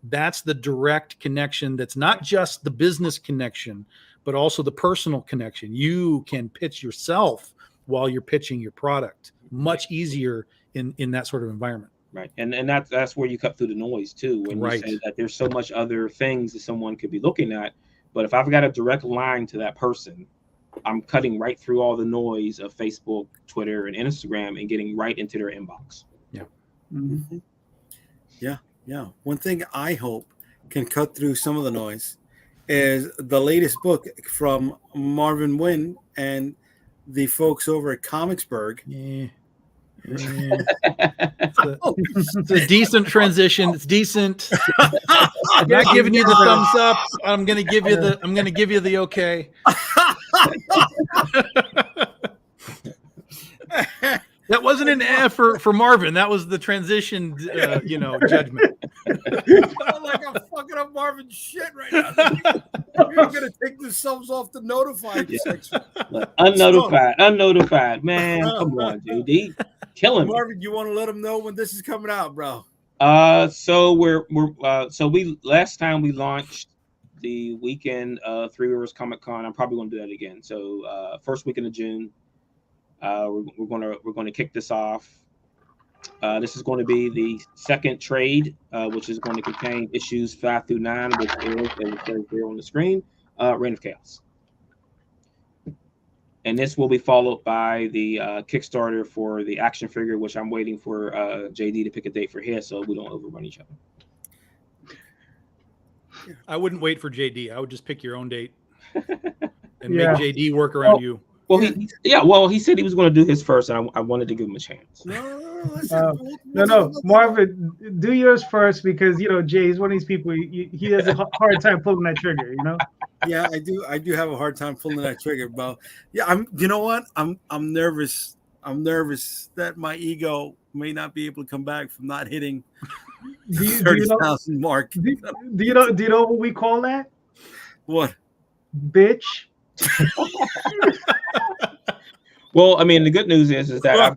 that's the direct connection. That's not just the business connection, but also the personal connection. You can pitch yourself while you're pitching your product much easier in that sort of environment. Right. And that's where you cut through the noise too. When you say that there's so much other things that someone could be looking at, but if I've got a direct line to that person, I'm cutting right through all the noise of Facebook, Twitter, and Instagram and getting right into their inbox. Yeah. Mm-hmm. Yeah. One thing I hope can cut through some of the noise is the latest book from Marvin Wynn and the folks over at Comicsburg. It's a decent transition. It's decent. I'm not giving you the thumbs up. I'm gonna give you the okay. That wasn't an F for Marvin. That was the transition, judgment. Like I'm fucking up Marvin's shit right now. You're gonna take the subs off the notified section. Unnotified. Man, come on, dude. Killing Marvin, you want to let them know when this is coming out, bro? So we last time we launched the weekend of Three Rivers Comic Con. I'm probably gonna do that again. So first weekend of June. We're gonna kick this off. This is going to be the second trade, which is going to contain issues 5 through 9, which is there on the screen. Reign of Chaos, and this will be followed by the Kickstarter for the action figure, which I'm waiting for JD to pick a date for his, so we don't overrun each other. I wouldn't wait for JD. I would just pick your own date and make JD work around you. Well, he said he was going to do his first, and I wanted to give him a chance. No, Marvin, do yours first because Jay is one of these people. He has a hard time pulling that trigger. Yeah, I do have a hard time pulling that trigger, bro. Yeah, You know what? I'm nervous. I'm nervous that my ego may not be able to come back from not hitting the 30,000 mark. Do you know what we call that? What? Bitch. Well, I mean, the good news is that I've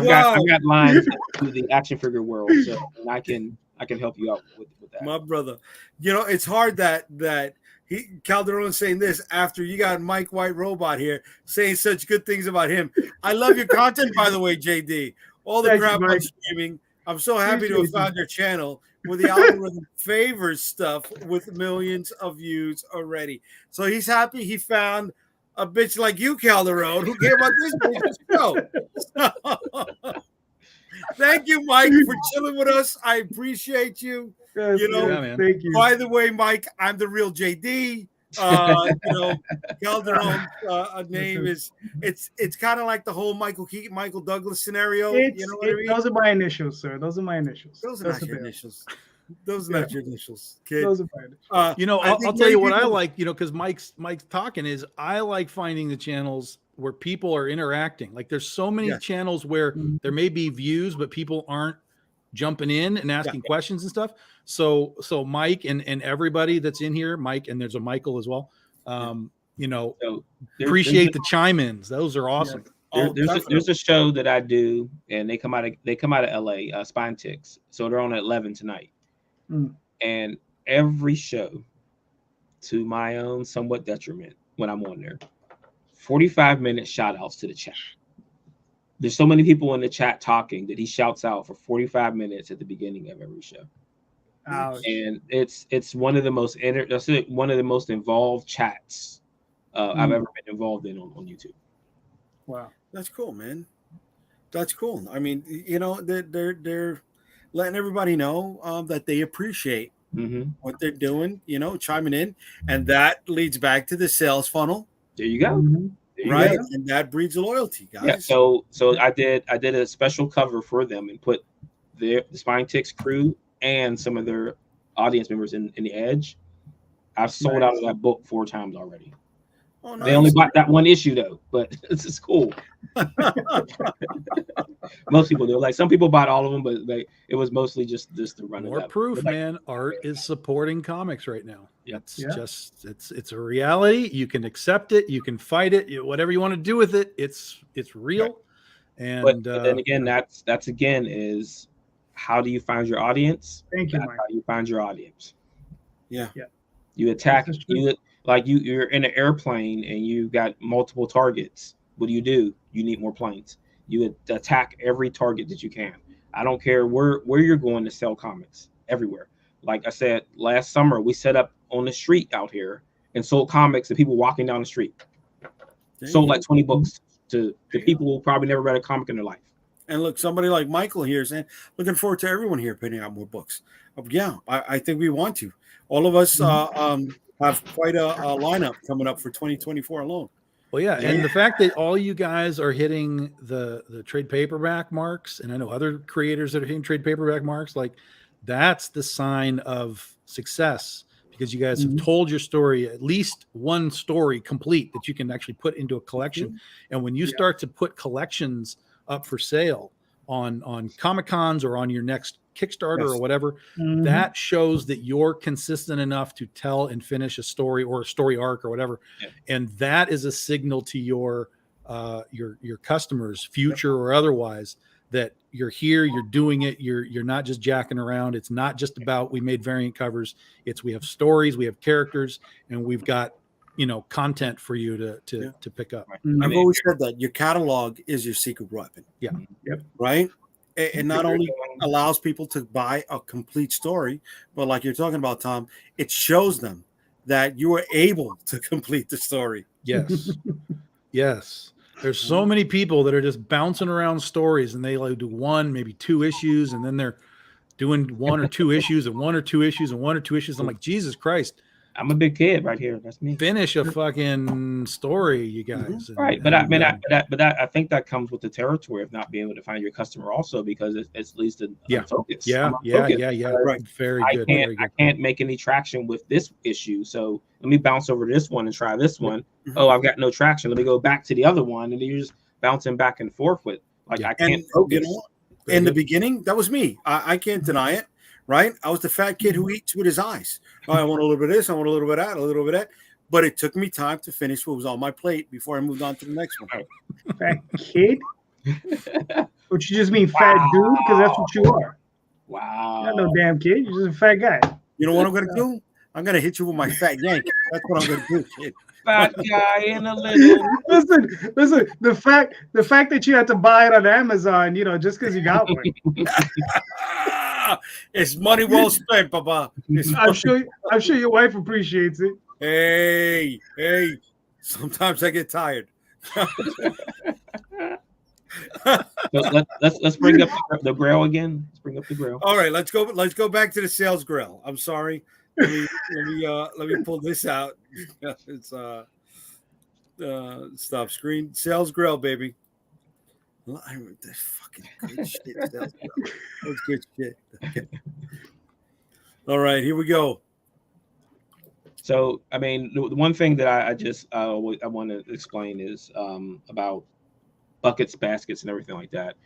got lines to the action figure world, so and I can help you out with that. My brother, it's hard that Calderon saying this after you got Mike White Robot here saying such good things about him. I love your content, by the way, JD. All the crap I'm streaming. I'm so happy to have found your channel where the algorithm favors stuff with millions of views already. So he's happy he found a bitch like you, Calderon, who came on this show. Thank you, Mike, for chilling with us. I appreciate you. Yes, thank you. By the way, Mike, I'm the real JD. Calderon's name is it's kind of like the whole Michael Keaton, Michael Douglas scenario. You know what I mean? Those are my initials, sir. Those are my initials. Those are not your initials. Those are not your initials, kid. Those are my initials. I'll tell you what I like, because Mike's talking is I like finding the channels where people are interacting. Like there's so many channels where there may be views, but people aren't jumping in and asking questions and stuff. So Mike and everybody that's in here, Mike, and there's a Michael as well. Appreciate the chime-ins. Those are awesome. There's a show that I do, and they come out of LA, Spine Ticks. So they're on at 11 tonight. And every show, to my own somewhat detriment, when I'm on there, 45-minute shout outs to the chat. There's so many people in the chat talking that he shouts out for 45 minutes at the beginning of every show. Ouch. And it's one of the most involved chats I've ever been involved in on YouTube. Wow, that's cool, man. That's cool. I mean, you know, they're letting everybody know that they appreciate what they're doing. You know, chiming in, and that leads back to the sales funnel. There you go. Right, and that breeds loyalty, guys. Yeah. So I did a special cover for them and put the Spine Ticks crew and some of their audience members in the Edge. I've sold out of that book 4 times already. Oh, nice. They only bought that one issue though, but this is cool. Most people do. Like some people bought all of them, but it was mostly just the run. More proof, man. Art is supporting comics right now. Yeah. It's a reality. You can accept it. You can fight it. Whatever you want to do with it, it's real. Right. And but then again, that's again is how do you find your audience? Thank you, That's Mike. how you find your audience. Yeah. You attack you're in an airplane and you got multiple targets. What do? You need more planes. You attack every target that you can. I don't care where you're going to sell comics, everywhere. Like I said, last summer we set up on the street out here and sold comics to people walking down the street. Sold like 20 books to people who probably never read a comic in their life. And look, somebody like Michael here saying, looking forward to everyone here putting out more books. Yeah, I think we want to. All of us have quite a lineup coming up for 2024 alone. Well, yeah, and the fact that all you guys are hitting the trade paperback marks, and I know other creators that are hitting trade paperback marks, like that's the sign of success because you guys have told your story, at least one story complete that you can actually put into a collection. And when you start to put collections up for sale on Comic-Cons or on your next Kickstarter or whatever, that shows that you're consistent enough to tell and finish a story or a story arc or whatever. And that is a signal to your customers, future or otherwise, that you're here, you're doing it, you're not just jacking around. It's not just about we made variant covers. It's we have stories, we have characters, and we've got content for you to pick up. I've always said that your catalog is your secret weapon. Yeah. Yep. Right. It not only allows people to buy a complete story, but like you're talking about, Tom, it shows them that you are able to complete the story. Yes. Yes. There's so many people that are just bouncing around stories and they like do 1, maybe 2 issues, and then they're doing 1 or 2 issues and 1 or 2 issues and 1 or 2 issues. I'm like, Jesus Christ. I'm a big kid right here. That's me. Finish a fucking story, you guys. Right, I think that comes with the territory of not being able to find your customer, also because it leads to focus. Yeah. Right. Very good. I can't make any traction with this issue, so let me bounce over to this one and try this one. Oh, I've got no traction. Let me go back to the other one, and then you're just bouncing back and forth with. I can't focus. In the beginning, that was me. I can't deny it. Right? I was the fat kid who eats with his eyes. Oh, I want a little bit of this, I want a little bit of that, a little bit of that. But it took me time to finish what was on my plate before I moved on to the next one. Fat kid? Which you just mean fat dude? Because that's what you are. Wow. You're not no damn kid. You're just a fat guy. You know what I'm going to do? I'm going to hit you with my fat yank. That's what I'm going to do, kid. Fat guy in a little. Listen. The fact that you had to buy it on Amazon, just because you got one. It's money well spent, Papa. I'm sure your wife appreciates it. Hey. Sometimes I get tired. Let's bring up the Grail again. Let's bring up the Grail. All right, let's go back to the sales Grail. I'm sorry. Let me pull this out. It's stop screen. Sales Grail, baby. That's fucking good shit. That's good shit. Okay. All right, here we go. So, I mean, the one thing that I want to explain is about buckets, baskets, and everything like that.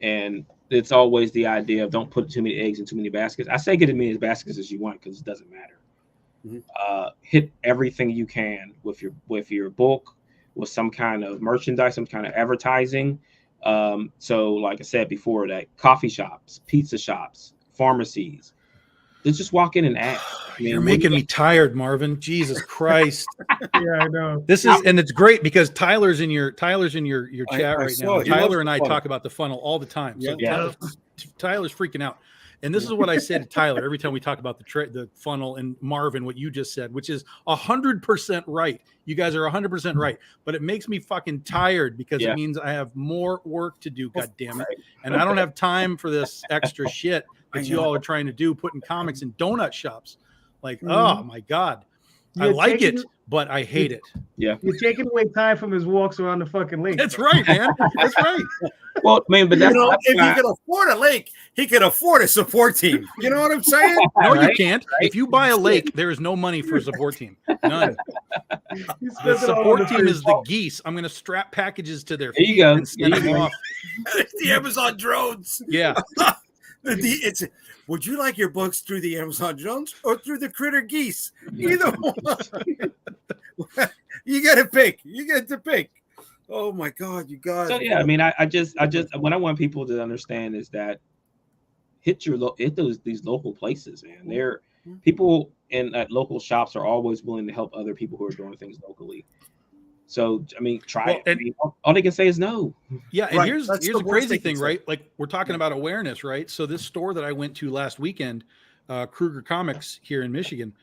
And it's always the idea of don't put too many eggs in too many baskets. I say get as many baskets as you want because it doesn't matter. Hit everything you can with your book, with some kind of merchandise, some kind of advertising. So like I said before, that coffee shops, pizza shops, pharmacies, they just walk in and ask. You're making me tired, Marvin. Jesus Christ. Yeah, I know. This is, and it's great because Tyler's in your chat right now. Tyler and I talk about the funnel all the time. So Tyler's freaking out. And this is what I said to Tyler every time we talk about the funnel, and Marvin, what you just said, which is 100% right. You guys are 100% right, but it makes me fucking tired because it means I have more work to do. God damn it. And I don't have time for this extra shit that you all are trying to do, putting comics in donut shops. Like, oh my God. I like it, but I hate it. Yeah. You're taking away time from his walks around the fucking lake. That's right, man. That's right. Well, man, but that's, if he can afford a lake, he can afford a support team. You know what I'm saying? No, you can't. If you buy a lake, there is no money for a support team. None. The support team is the geese. I'm going to strap packages to their feet and send them off. The Amazon drones. Yeah. Would you like your books through the Amazon drones or through the critter geese? Either one. You got to pick. You get to pick. Oh my God, you guys. So yeah, I mean, I just what I want people to understand is that hit these local places, man. They're people at local shops are always willing to help other people who are doing things locally. So I mean, try it. I mean, all they can say is no. Yeah, and here's the crazy thing, right? Like we're talking about awareness, right? So this store that I went to last weekend, Kruger Comics here in Michigan,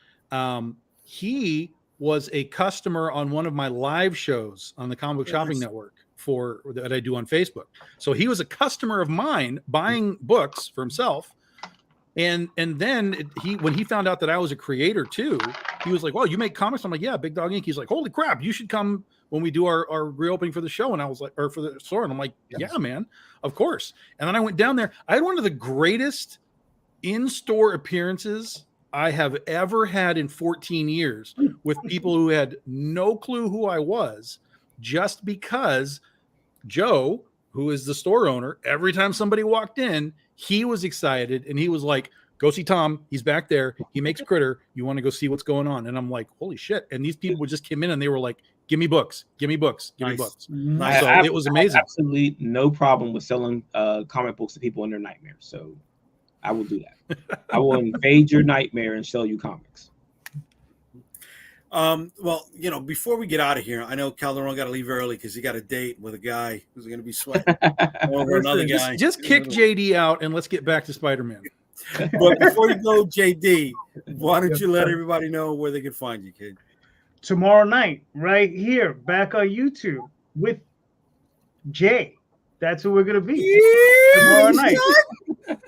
he was a customer on one of my live shows on the Comic Book Shopping Network that I do on Facebook. So he was a customer of mine buying books for himself. And then when he found out that I was a creator too, he was like, "Well, you make comics?" I'm like, "Yeah, Big Dog Ink." He's like, "Holy crap, you should come when we do our reopening for the show." And I was like, or for the store. And I'm like, "Yeah, man, of course." And then I went down there. I had one of the greatest in-store appearances I have ever had in 14 years with people who had no clue who I was, just because Joe, who is the store owner, every time somebody walked in, he was excited and he was like, "Go see Tom. He's back there. He makes Critter. You want to go see what's going on?" And I'm like, holy shit. And these people just came in and they were like, "Give me books. Give me books. Give me books." Nice. So it was amazing. I have absolutely no problem with selling comic books to people in their nightmares. So I will do that. I will invade your nightmare and sell you comics. Well, before we get out of here, I know Calderon got to leave early because he got a date with a guy who's going to be sweating over another guy. Just kick JD out and let's get back to Spider-Man. But before you go, JD, why don't you let everybody know where they can find you, kid? Tomorrow night, right here, back on YouTube with Jay. That's who we're going to be tomorrow night.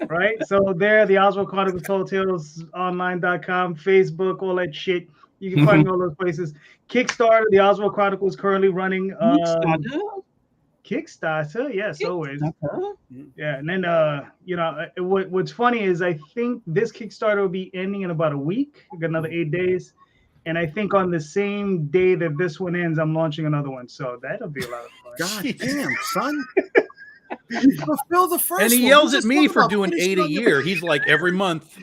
Right? So there, the Oswald Chronicles, Tall Tales Online.com, Facebook, all that shit. You can find all those places. Kickstarter, the Oswald Chronicles currently running. Kickstarter, yes, always. Yeah, and then what's funny is I think this Kickstarter will be ending in about a week. We got another 8 days, and I think on the same day that this one ends, I'm launching another one. So that'll be a lot of fun. God damn, son. You fulfill the first and he one. yells at me for doing 8 a year. He's like every month,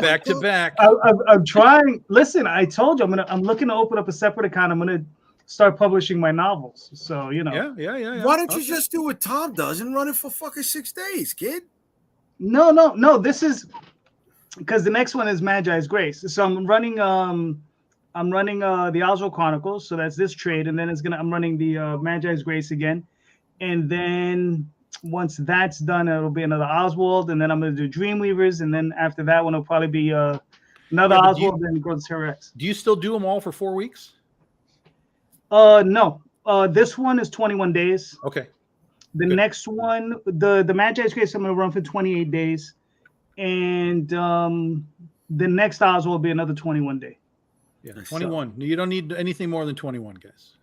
back to back. I'm trying. Listen, I told you I'm looking to open up a separate account. I'm gonna start publishing my novels. So Yeah. Why don't you just do what Tom does and run it for fucking 6 days, kid? No. This is because the next one is Magi's Grace. So I'm running the Oswald Chronicles. So that's this trade, and then I'm running the Magi's Grace again. And then once that's done, it'll be another Oswald, and then I'm going to do Dreamweavers, and then after that one, it'll probably be another Oswald, then go to Terror X. Do you still do them all for 4 weeks? No. This one is 21 days. Okay. The next one, the Magi's Grace, I'm going to run for 28 days, and the next Oswald will be another 21 day. Yeah, 21. You don't need anything more than 21, guys.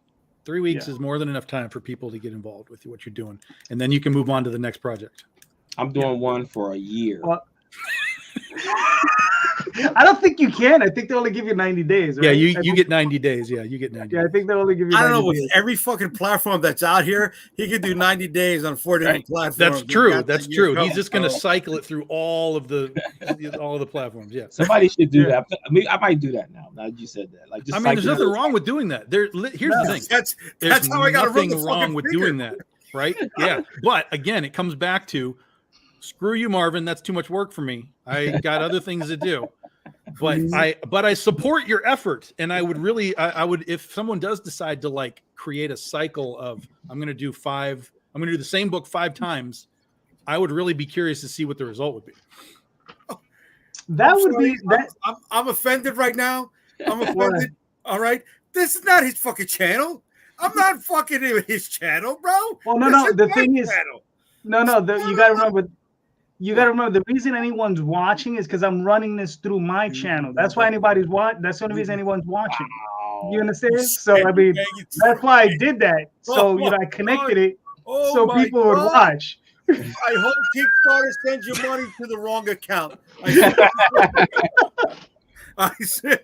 3 weeks is more than enough time for people to get involved with what you're doing, and then you can move on to the next project. I'm doing one for a year. I don't think you can. I think they only give you 90 days. Right? Yeah, you get 90 days. Yeah, you get 90. Yeah, I think they only give you. I don't know. 90 With days. every fucking platform that's out here, he could do 90 days on 4 different platforms. That's true. That's true. He's Go. just going to cycle it through all of the platforms. Yeah. Somebody should do that. I mean, I might do that now. Now that you said that, like, just I mean, there's nothing wrong with doing that. Here's the thing. That's how I got to run the nothing wrong with doing that, right? Yeah. But again, it comes back to screw you, Marvin. That's too much work for me. I got other things to do. But I support your effort, and I would really, I would, if someone does decide to like create a cycle of I'm going to do the same book 5 times, I would really be curious to see what the result would be. That would be that. I'm offended right now. I'm offended. All right, this is not his fucking channel. I'm not fucking in his channel, bro. Well, no. The thing is, no. You got to remember. You got to remember the reason anyone's watching is because I'm running this through my channel. That's why anybody's watching. That's the only reason anyone's watching. You understand? So I mean, that's why I did that. So I connected it so people would watch. I hope Kickstarter sends your money to the wrong account. I said.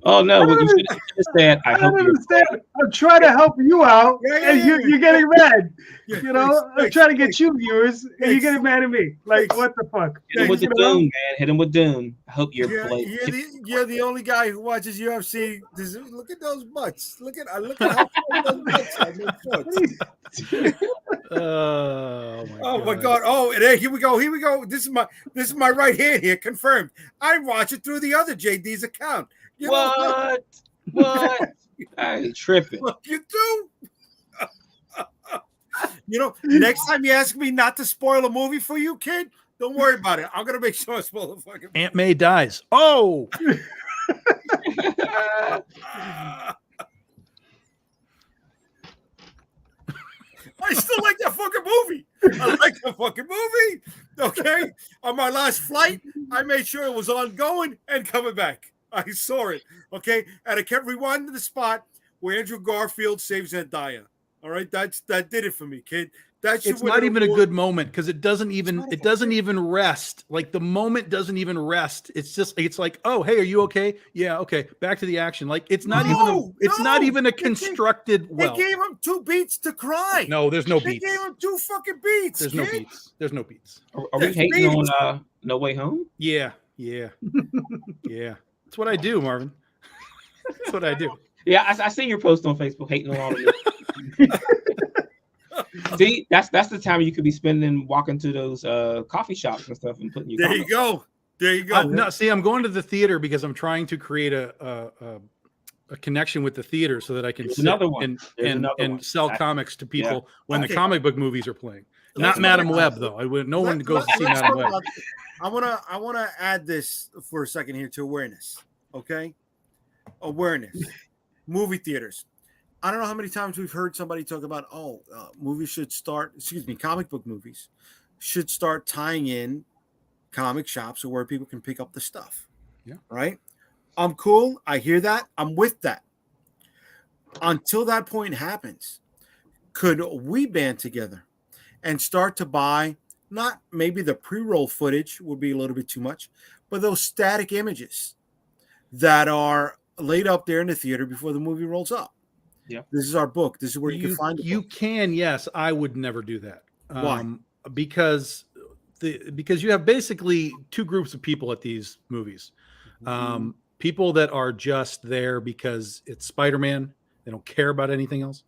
Oh no! What you should have said. I hope you understand. I'm trying to help you out, and you're getting mad. You know, I'm trying to get you viewers, and you're getting mad at me. Like, what the fuck? Hit him with the Dune, man. Hit him with Dune. I hope you're You're the only guy who watches UFC. Look at those butts. Look at how those butts are. Oh my god! Oh, and here we go. Here we go. This is my right hand here. Confirmed. I watch it through the other JD's account. You what? What? I ain't tripping. You do. You know, next time you ask me not to spoil a movie for you, kid, don't worry about it. I'm gonna make sure I spoil the fucking movie. Aunt May dies. Oh. I still like that fucking movie. I like that fucking movie. Okay. On my last flight, I made sure it was ongoing and coming back. I saw it. Okay. And I kept rewinding the spot where Andrew Garfield saves Zendaya. All right. That did it for me, kid. It's not even a good moment because it doesn't even rest. Like the moment doesn't even rest. It's like, oh, hey, are you okay? Yeah, okay. Back to the action. Like it's not even a constructed. They gave him 2 beats to cry. No, there's no beats. They gave him 2 fucking beats. There's no beats. There's no beats. Are we hating on No Way Home? Yeah. Yeah. That's what I do, Marvin. That's what I do. Yeah, I seen your post on Facebook hating on all of it. See, that's the time you could be spending walking to those coffee shops and stuff and putting your. There you go. There you go. No, see, I'm going to the theater because I'm trying to create a connection with the theater so that I can sit and sell comics to people when the comic book movies are playing. Not Madam Web though. No one goes to see Madam Web. I wanna add this for a second here to awareness. Okay, awareness. Movie theaters. I don't know how many times we've heard somebody talk about, movies should start, comic book movies should start tying in comic shops or where people can pick up the stuff. Yeah. Right? I'm cool. I hear that. I'm with that. Until that point happens, could we band together and start to buy, not maybe the pre-roll footage would be a little bit too much, but those static images that are laid up there in the theater before the movie rolls up? Yeah, this is our book. This is where you can find it. You can, yes. I would never do that. Why? Because you have basically 2 groups of people at these movies. People that are just there because it's Spider-Man. They don't care about anything else.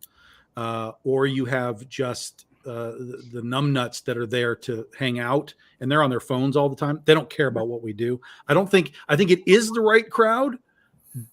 Or you have just the numbnuts that are there to hang out and they're on their phones all the time. They don't care about what we do. I think it is the right crowd,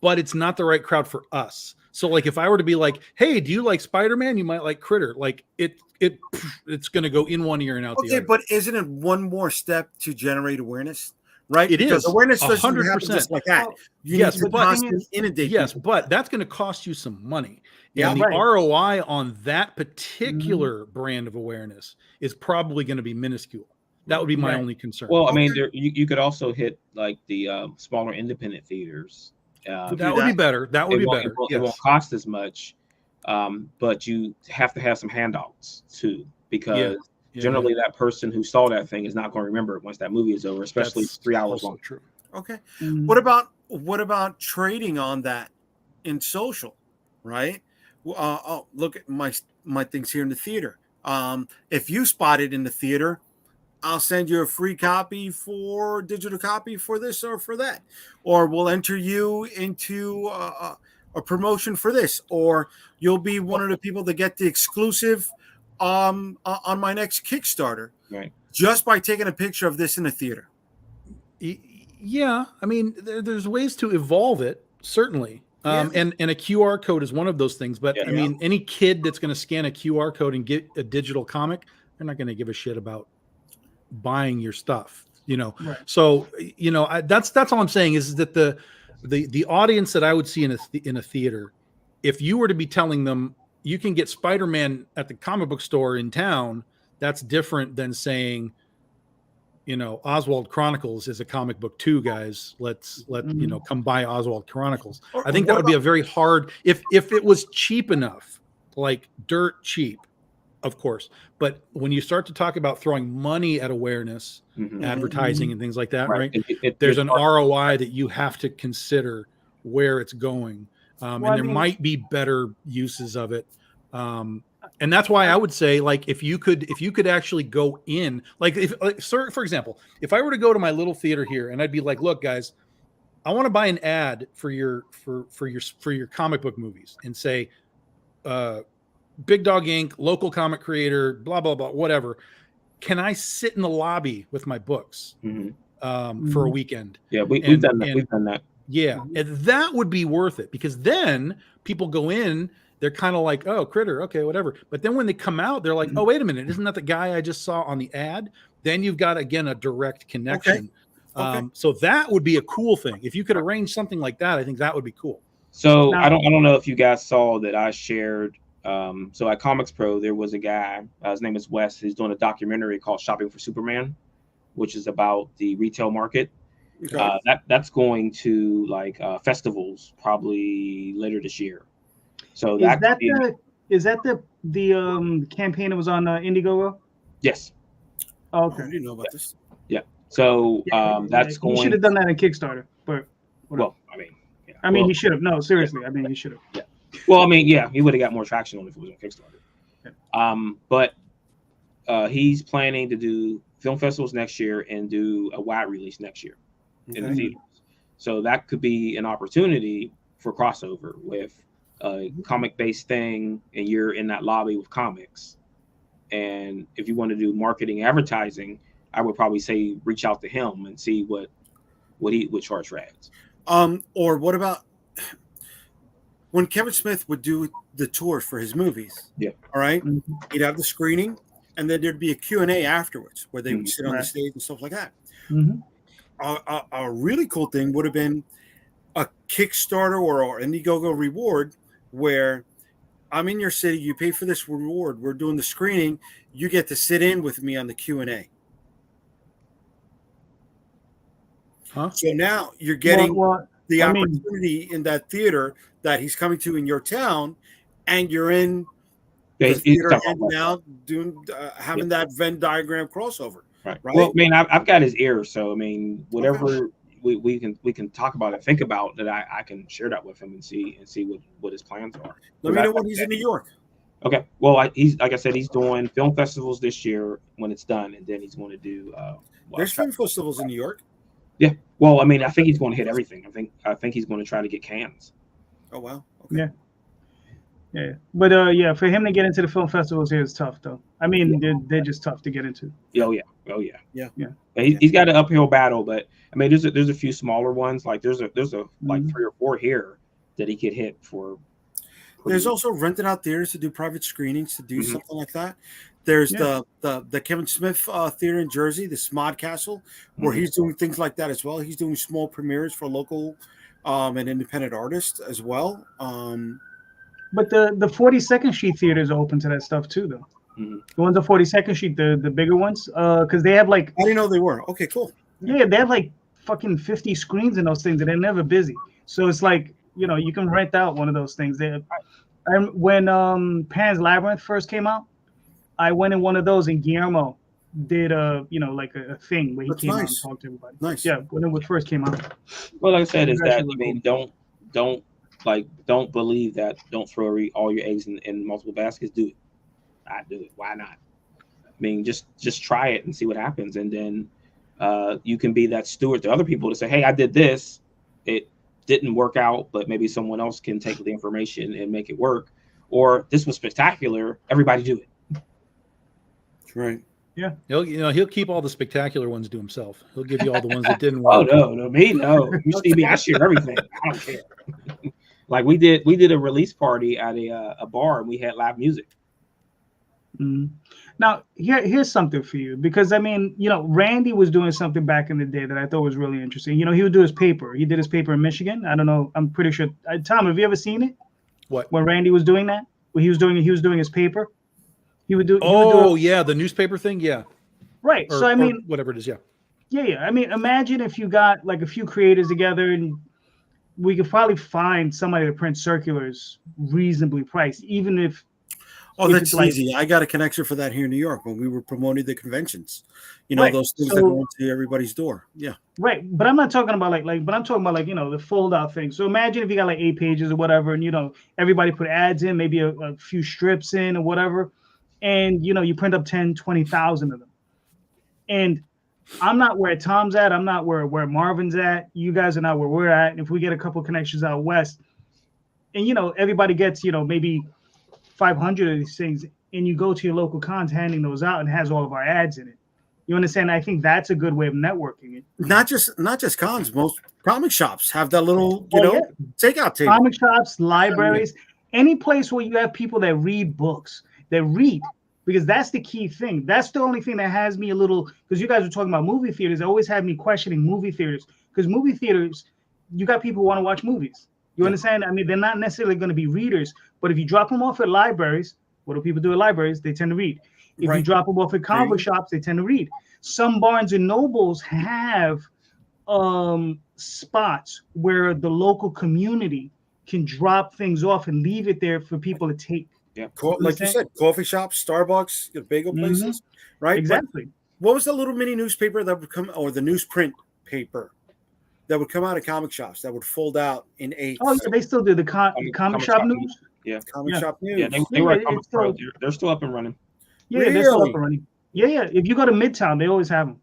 but it's not the right crowd for us. So like if I were to be like, hey, do you like Spider-Man? You might like Critter. Like it's going to go in one ear and out the other. Okay, but isn't it one more step to generate awareness? Right? It is. Awareness doesn't happen just like that. You need to constantly inundate people. But that's going to cost you some money. And the ROI on that particular brand of awareness is probably going to be minuscule. That would be my only concern. Well, I mean, you could also hit like the smaller independent theaters. That would be better. That would be better. It won't cost as much, but you have to have some handouts too, because generally that person who saw that thing is not going to remember it once that movie is over, especially 3 hours long. True. Okay. What about trading on that in social, right? Oh, look at my things here in the theater. If you spot it in the theater, I'll send you a free copy for digital copy for this or for that, or we'll enter you into a promotion for this, or you'll be one of the people that get the exclusive on my next Kickstarter, right? Just by taking a picture of this in the theater. Yeah, I mean, there's ways to evolve it, certainly. And a QR code is one of those things. But I mean, any kid that's going to scan a QR code and get a digital comic, they're not going to give a shit about buying your stuff, Right. So that's all I'm saying is that the audience that I would see in a theater, if you were to be telling them you can get Spider-Man at the comic book store in town, that's different than saying, Oswald Chronicles is a comic book too, guys. Let come buy Oswald Chronicles. I think that would be a very hard, if it was cheap enough, like dirt cheap, of course. But when you start to talk about throwing money at awareness, advertising and things like that, right? There's an ROI that you have to consider where it's going. And there might be better uses of it. And that's why I would say, like, if you could actually go in, for example, if I were to go to my little theater here and I'd be like, look, guys, I want to buy an ad for your comic book movies and say, Big Dog Inc., local comic creator, blah, blah, blah, whatever. Can I sit in the lobby with my books for a weekend? Yeah, we've done that. We've done that. Yeah, and that would be worth it, because then people go in, they're kind of like, oh, Critter, okay, whatever. But then when they come out, they're like, oh, wait a minute, isn't that the guy I just saw on the ad? Then you've got, again, a direct connection. Okay. So that would be a cool thing. If you could arrange something like that, I think that would be cool. So now, I don't know if you guys saw that I shared. So at Comics Pro, there was a guy, his name is Wes. He's doing a documentary called Shopping for Superman, which is about the retail market. Okay. That's going to festivals probably later this year. So is that the campaign that was on Indiegogo? Yes. Oh, okay. I didn't know about this. Yeah. So that's going. He should have done that in Kickstarter, but whatever. Well, he should have. No, seriously. Yeah. I mean, he should have. Yeah. Well, I mean, yeah, he would have got more traction on it if it was on Kickstarter. Yeah. But he's planning to do film festivals next year and do a wide release next year in the theaters. So that could be an opportunity for crossover with a comic-based thing, and you're in that lobby with comics. And if you want to do marketing, advertising, I would probably say reach out to him and see what he would charge for ads. Or what about when Kevin Smith would do the tours for his movies? Yeah. All right. He'd have the screening, and then there'd be a Q&A afterwards where they would sit on the stage and stuff like that. A really cool thing would have been a Kickstarter or Indiegogo reward where I'm in your city, you pay for this reward, we're doing the screening, you get to sit in with me on the Q&A. Huh? So now you're getting the opportunity in that theater that he's coming to in your town, and you're in the theater and now doing having that Venn diagram crossover. Right. Well, I mean, I've got his ear, so I mean, whatever we can talk about and think about that, I can share that with him and see what his plans are. Let me know when he's in New York. Okay. Well, he's like I said, he's doing film festivals this year when it's done, and then he's going to do. There's film festivals in New York. Yeah. Well, I mean, I think he's going to hit everything. I think he's going to try to get Cannes. Oh wow. Okay. Yeah. But for him to get into the film festivals here is tough, though. I mean, they're just tough to get into. Oh yeah. He's got an uphill battle, but I mean, there's a few smaller ones. Like there's like 3 or 4 here that he could hit for. There's also rented out theaters to do private screenings to do something like that. There's the Kevin Smith theater in Jersey, the Smod Castle, where he's doing things like that as well. He's doing small premieres for local and independent artists as well. But the 42nd Street theater is open to that stuff too, though. The ones on 42nd Street, the bigger ones, because they have like. I didn't know they were. Okay, cool. Yeah, they have like fucking 50 screens in those things, and they're never busy. So it's like, you can rent out one of those things. When Pan's Labyrinth first came out, I went in one of those, and Guillermo did a like a thing where he came out and talked to everybody. Nice. Yeah, when it first came out. Well, like I said, is that I mean, don't believe that. Don't throw all your eggs in multiple baskets. Do it. I do it. Why not? I mean, just try it and see what happens, and then you can be that steward to other people to say, "Hey, I did this. It didn't work out, but maybe someone else can take the information and make it work." Or this was spectacular. Everybody do it. Right. Yeah. He'll keep all the spectacular ones to himself. He'll give you all the ones that didn't work. Oh no, me no. You see me, I share everything. I don't care. Like we did a release party at a bar and we had live music. Mm-hmm. Now here's something for you, because I mean, Randy was doing something back in the day that I thought was really interesting. He would do his paper. He did his paper in Michigan. I don't know. I'm pretty sure. Tom, have you ever seen it? What? When Randy was doing that? When he was doing his paper. He would do. Yeah, the newspaper thing. Yeah. Right. So I mean, whatever it is. Yeah. Yeah. I mean, imagine if you got like a few creators together, and we could probably find somebody to print circulars reasonably priced, even if. Oh, that's easy. I got a connection for that here in New York when we were promoting the conventions. Those things that go into everybody's door. Yeah. Right. But I'm not talking about but I'm talking about the fold out thing. So imagine if you got like 8 pages or whatever, and everybody put ads in, maybe a few strips in or whatever. And you print up 10, 20,000 of them. And I'm not where Tom's at. I'm not where Marvin's at. You guys are not where we're at. And if we get a couple of connections out west, and everybody gets maybe 500 of these things, and you go to your local cons handing those out, and it has all of our ads in it. You understand? I think that's a good way of networking it. Not just cons. Most comic shops have that little takeout table. Comic shops, libraries, any place where you have people that read books, that read, because that's the key thing. That's the only thing that has me a little, because you guys were talking about movie theaters. It always had me questioning movie theaters, because movie theaters, you got people who want to watch movies. You understand? I mean, they're not necessarily going to be readers, but if you drop them off at libraries, what do people do at libraries? They tend to read. If you drop them off at comic shops, they tend to read. Some Barnes and Nobles have spots where the local community can drop things off and leave it there for people to take. Yeah, like you said, coffee shops, Starbucks, bagel places, right? Exactly. But what was the little mini newspaper that would come, or the newsprint paper that would come out of comic shops that would fold out in 8? Oh, yeah, they still do the comic shop news. Yeah, comic shop news. Yeah, they were they're still up and running. Yeah, really? They're still up and running. Yeah. If you go to Midtown, they always have them.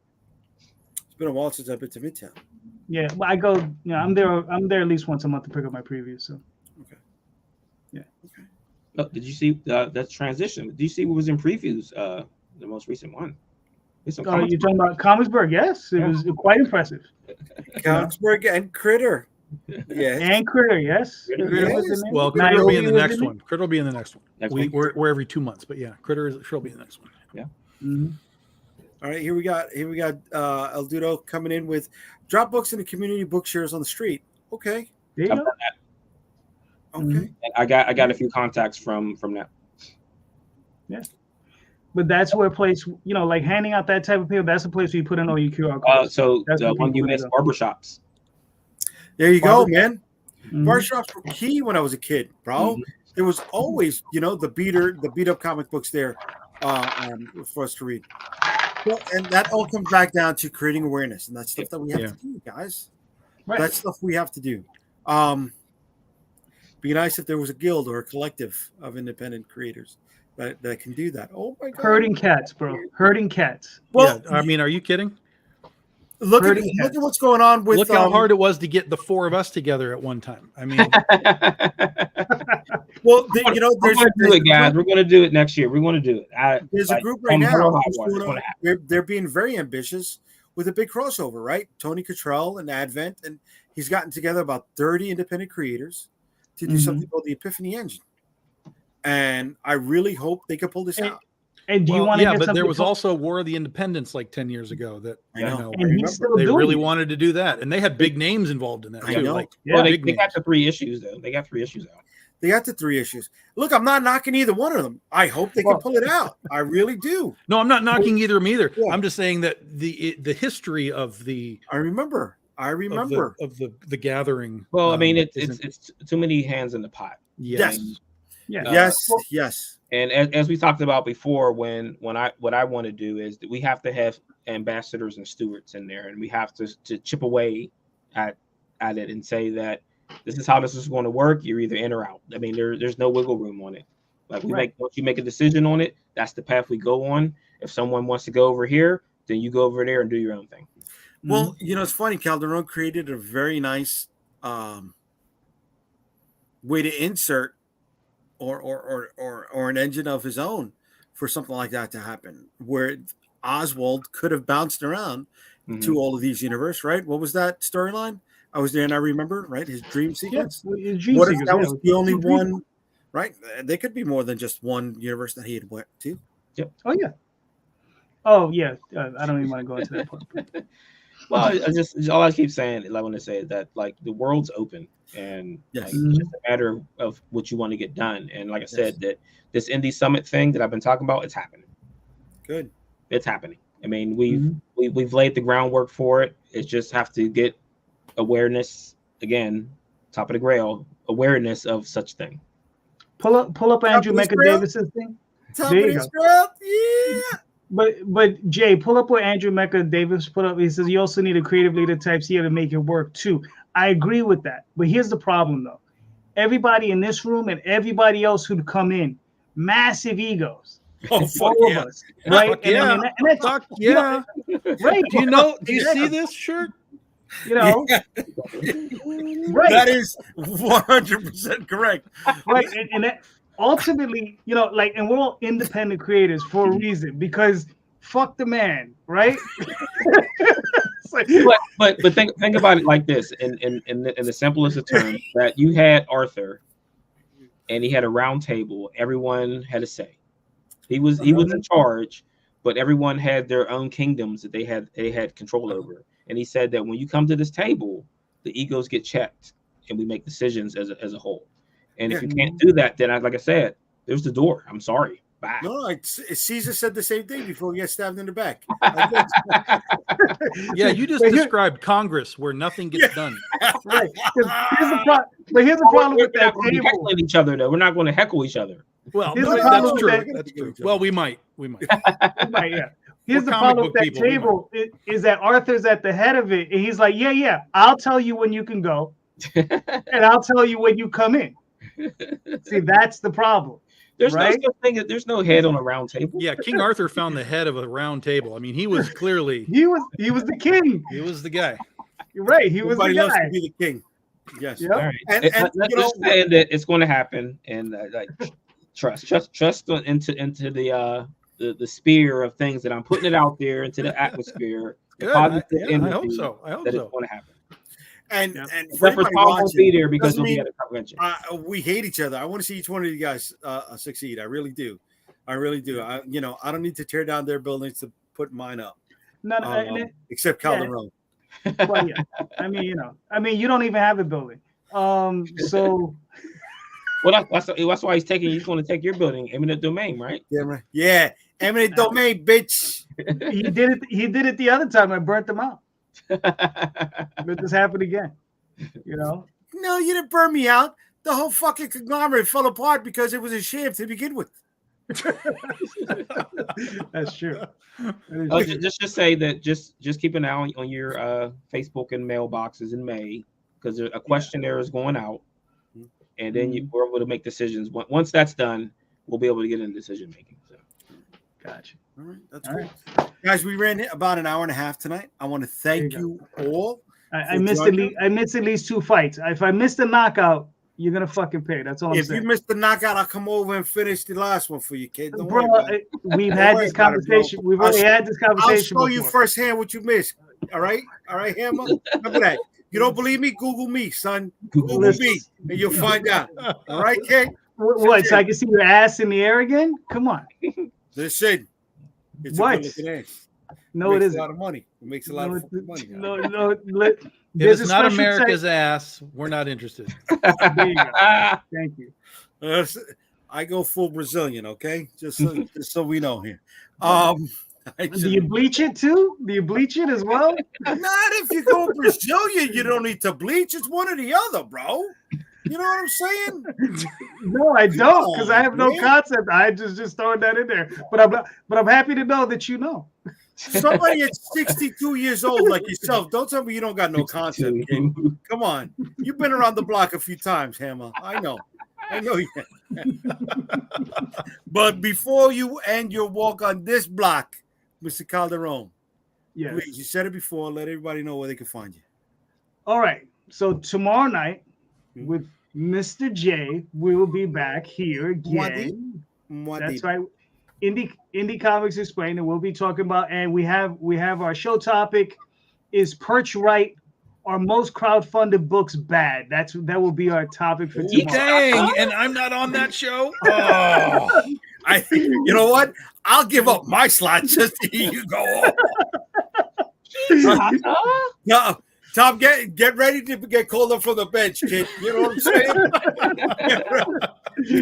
It's been a while since I've been to Midtown. Yeah, but I go. I'm there at least once a month to pick up my previews. So. Okay. Yeah. Okay. Oh, did you see that transition? Did you see what was in previews? The most recent one. You're talking about Comicsburg? Yes, it was quite impressive. Comicsburg and Critter. Yeah. And Critter, yes. Well, Critter will be in the next one. Critter will be in the next one. We're every 2 months, but yeah, Critter will be in the next one. Yeah. Mm-hmm. All right, here we got El Dudo coming in with drop books into community book shares on the street. Okay. There you go. Okay. And I got a few contacts from that. Yeah. But that's where a place, like handing out that type of paper, that's a place where you put in all your QR codes. So that's the one you missed, barbershops. There you go, man. Mm-hmm. Barbershops were key when I was a kid, bro. Mm-hmm. There was always, the beat up comic books there for us to read. Well, and that all comes back down to creating awareness, and that's stuff that we have to do, guys. Right. That's stuff we have to do. Be nice if there was a guild or a collective of independent creators that can do that. Oh my God. Herding cats, bro. Herding cats. Well, yeah, I mean, are you kidding? Look at what's going on with. Look how hard it was to get the 4 of us together at one time. I mean, well, we're going to do it, guys. We're going to do it next year. We're going to do it. There's a group right now. They're being very ambitious with a big crossover, right? Tony Cottrell and Advent, and he's gotten together about 30 independent creators to do something called the Epiphany Engine. And I really hope they can pull this out. And do you want to get but there was also War of the Independents like 10 years ago that they really wanted to do that, and they had big names involved in that too. They got the 3 issues though. They got 3 issues out. They got the 3 issues. Look, I'm not knocking either one of them. I hope they can pull it out. I really do. No, I'm not knocking either of them either. Yeah. I'm just saying that the history of the I remember of the gathering. Well, I mean, it's too many hands in the pot. Yes. Yeah. Yes. And as we talked about before, what I want to do is that we have to have ambassadors and stewards in there, and we have to chip away at it and say that this is how this is going to work. You're either in or out. I mean, there's no wiggle room on it. Like once you make a decision on it, that's the path we go on. If someone wants to go over here, then you go over there and do your own thing. Well, it's funny. Calderon created a very nice way to insert or an engine of his own for something like that to happen, where Oswald could have bounced around to all of these universes, right? What was that storyline? I was there and I remember, right? His dream sequence. What if that was the only one, right? There could be more than just one universe that he had went to. Yep. Oh yeah. I don't even want to go into that part. Well, all I keep saying, I want to say is that like the world's open, and it's just a matter of what you want to get done. And like I said, that this Indie Summit thing that I've been talking about, it's happening. Good. It's happening. I mean, we've laid the groundwork for it. It's just have to get awareness again, top of the grail, awareness of such thing. Pull up Andrew Mecca Davis's thing. Top of the grail, yeah. But Jay, pull up what Andrew Mecca Davis put up. He says you also need a creative leader type here to make it work too. I agree with that. But here's the problem though. Everybody in this room and everybody else who'd come in, massive egos. Oh, fuck all yeah. of us, right? Fuck yeah. And that's, Fuck yeah. Right. Do you see this shirt? Right. That is 100% correct. Right. And that, ultimately, and we're all independent creators for a reason, because fuck the man, right? but think about it like this, in the simplest of terms, that you had Arthur, and he had a round table. Everyone had a say. He was in charge, but everyone had their own kingdoms that they had control over. And he said that when you come to this table, the egos get checked, and we make decisions as a whole. And if you can't do that, then like I said, there's the door. I'm sorry. Bye. No, Caesar said the same thing before he got stabbed in the back. Yeah, you just described Congress where nothing gets done. Right. Here's the problem with that table. Heckling each other, though. We're not going to heckle each other. Well, Here's the that's problem true. with That's true. Well, we might. Right, yeah. Here's We're the comic problem with book that people, we table is that Arthur's at the head of it, and he's like, yeah, I'll tell you when you can go, and I'll tell you when you come in. See, that's the problem. There's right? no such thing. There's no head on a round table. Yeah, King Arthur found the head of a round table. I mean, he was clearly he was the king. He was the guy. You're right. He was the guy. Loves to be the king. Yes. Yep. All right. And let's just say that it's going to happen, and trust into the sphere of things that I'm putting it out there into the atmosphere. Good. I hope so. I hope that so. it's going to happen. And for Tom won't be there because he'll be at a convention. We hate each other. I want to see each one of you guys succeed. I really do. I don't need to tear down their buildings to put mine up. Except Calderon. Well, yeah. I mean, you don't even have a building. So. Well, that's why he's going to take your building, eminent domain, right? Yeah, right. Yeah, eminent domain, bitch. He did it the other time. I burnt them out. Let this happen again. No, you didn't burn me out. The whole fucking conglomerate fell apart because it was a sham to begin with. That's true. Just say that. Just keep an eye on your Facebook and mailboxes in May, because a questionnaire is going out, and then we're able to make decisions. Once that's done, we'll be able to get into decision making. So. Gotcha. All right, that's great. Guys, we ran about an hour and a half tonight. I want to thank you all. I missed at least 2 fights. If I missed a knockout, you're gonna fucking pay. That's all I'm saying. If you missed the knockout, I'll come over and finish the last one for you, kid. Bro, we've had this conversation. We've already had this conversation. I'll show you firsthand what you missed. All right, Hammer. Remember that. You don't believe me? Google me, son. Google me, and you'll find out. All right, kid. What? So I can see your ass in the air again? Come on. Listen. It's what? No, it isn't. A lot of money. It makes a lot of money. No. If it's not America's ass, we're not interested. There you go. Thank you. I go full Brazilian, okay? Just so we know here. Do you bleach it too? Do you bleach it as well? Not if you go Brazilian, you don't need to bleach. It's one or the other, bro. You know what I'm saying? No, I don't, because I have no concept. I just throwing that in there. But I'm happy to know that you know. Somebody at 62 years old like yourself, don't tell me you don't got no concept, kid. Come on. You've been around the block a few times, Hammer. I know you. But before you end your walk on this block, Mr. Calderon, yes. Please, you said it before. Let everybody know where they can find you. All right. So tomorrow night with Mr. J, we will be back here again. That's right. Indie Comics Explained, and we'll be talking about, and we have our show topic is Perch Right, our most crowdfunded books bad. That will be our topic for tomorrow. Dang, and I'm not on that show. Oh. I think you know what? I'll give up my slot just to hear you go on. No, Tom, get ready to get called up from the bench, kid. You know what I'm saying?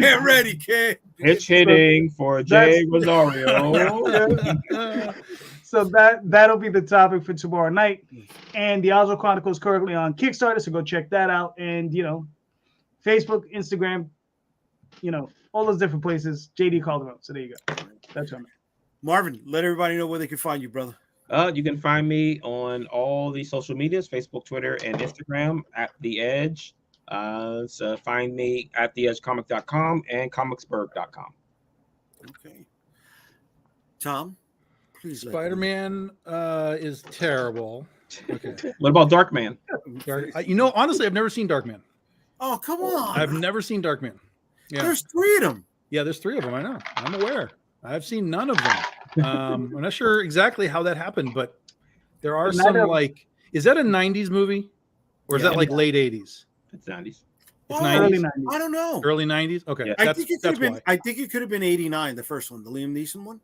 Get ready, kid. Pitch hitting for Jay Rosario. So that'll be the topic for tomorrow night. And the Oswald Chronicles is currently on Kickstarter, so go check that out. And Facebook, Instagram, all those different places. JD Calderon. So there you go. That's what I'm at. Marvin, let everybody know where they can find you, brother. You can find me on all the social medias, Facebook, Twitter, and Instagram at The Edge. So find me at theedgecomic.com and comicsburg.com. Okay. Tom, please. Spider-Man is terrible. Okay. What about Darkman? Honestly, I've never seen Darkman. Oh, come on. I've never seen Darkman. Yeah. There's 3 of them. Yeah, there's 3 of them. I know. I'm aware. I've seen none of them. I'm not sure exactly how that happened, but there are some is that a 90s movie or is that like late 80s? It's 90s. It's 90s? Early 90s. I don't know. Early 90s? Okay. Yeah. I think it could have been 89, the first one, the Liam Neeson one.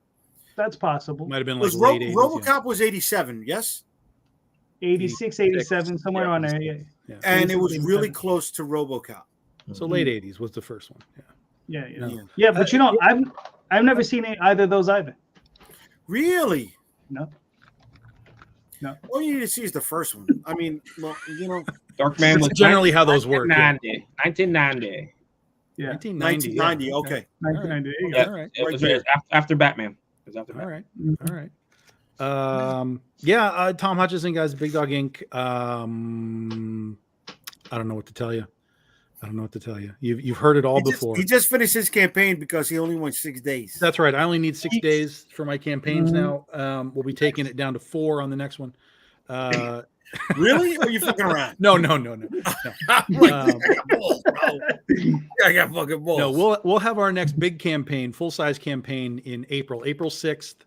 That's possible. Might have been like late 80s. RoboCop was 87, yes? 86, 87, somewhere on there. Yeah. And it was really close to RoboCop. So late 80s was the first one. Yeah. Yeah, but I've never seen either of those either. Really? No. All you need to see is the first one. I mean, Darkman was generally how those work. 1990. Yeah. 1990. Okay. 1990. Yeah. All right. It was after Batman. It was after Batman. All right. Tom Hutchison, guys, Big Dog Inc. I don't know what to tell you. You've heard it all before. He just finished his campaign because he only went 6 days. That's right. I only need 6 days for my campaigns now. We'll be taking it down to 4 on the next one. Really? Or are you fucking around? No. I got fucking balls. No, we'll have our next big campaign, full-size campaign in April 6th.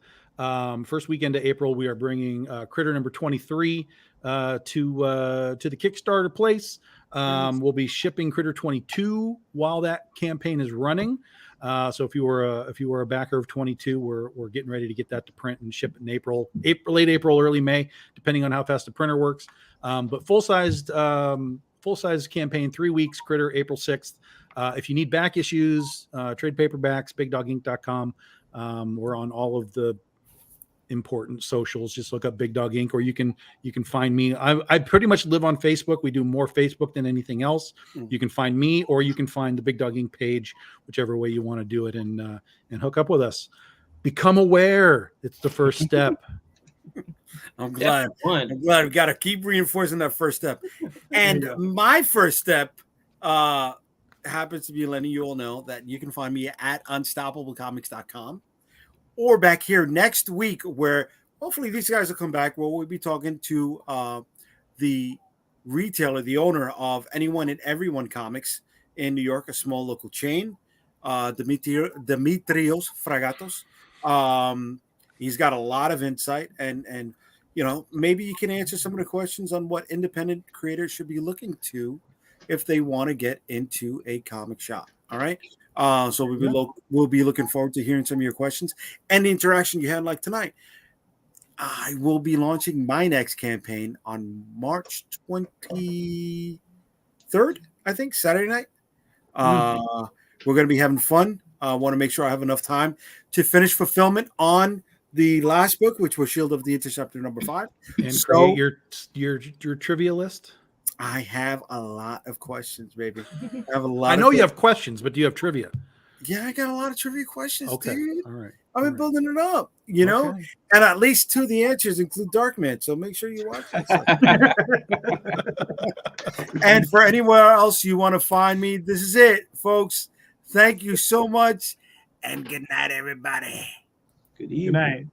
First weekend of April, we are bringing Critter number 23 to the Kickstarter place. We'll be shipping Critter 22 while that campaign is running. So if you were a backer of 22, we're getting ready to get that to print and ship in late April, early May, depending on how fast the printer works. But full-sized campaign, 3 weeks, Critter, April 6th. If you need back issues, trade paperbacks, bigdoginc.com. We're on all of the important socials. Just look up Big Dog Inc. Or you can find me. I pretty much live on Facebook. We do more Facebook than anything else. You can find me, or you can find the Big Dog Inc. page, whichever way you want to do it, and hook up with us. Become aware. It's the first step. I'm glad we got to keep reinforcing that first step. And my first step happens to be letting you all know that you can find me at unstoppablecomics.com. or back here next week, where hopefully these guys will come back, where we'll be talking to the retailer, the owner of Anyone and Everyone Comics in New York, a small local chain, Demetrios Fragatos. He's got a lot of insight, and maybe you can answer some of the questions on what independent creators should be looking to if they want to get into a comic shop. All right. So we'll be looking forward to hearing some of your questions and the interaction you had like tonight. I will be launching my next campaign on March 23rd, I think, Saturday night. We're going to be having fun. I want to make sure I have enough time to finish fulfillment on the last book, which was Shield of the Interceptor number 5. And create your trivia list. I have a lot of questions, baby. I have a lot. I know you have questions, but do you have trivia? Yeah, I got a lot of trivia questions, Okay. dude. All right. I've been building it up, you know, and at least 2 of the answers include Darkman. So make sure you watch it. And for anywhere else you want to find me, this is it, folks. Thank you so much, and good night, everybody. Good evening. Good night.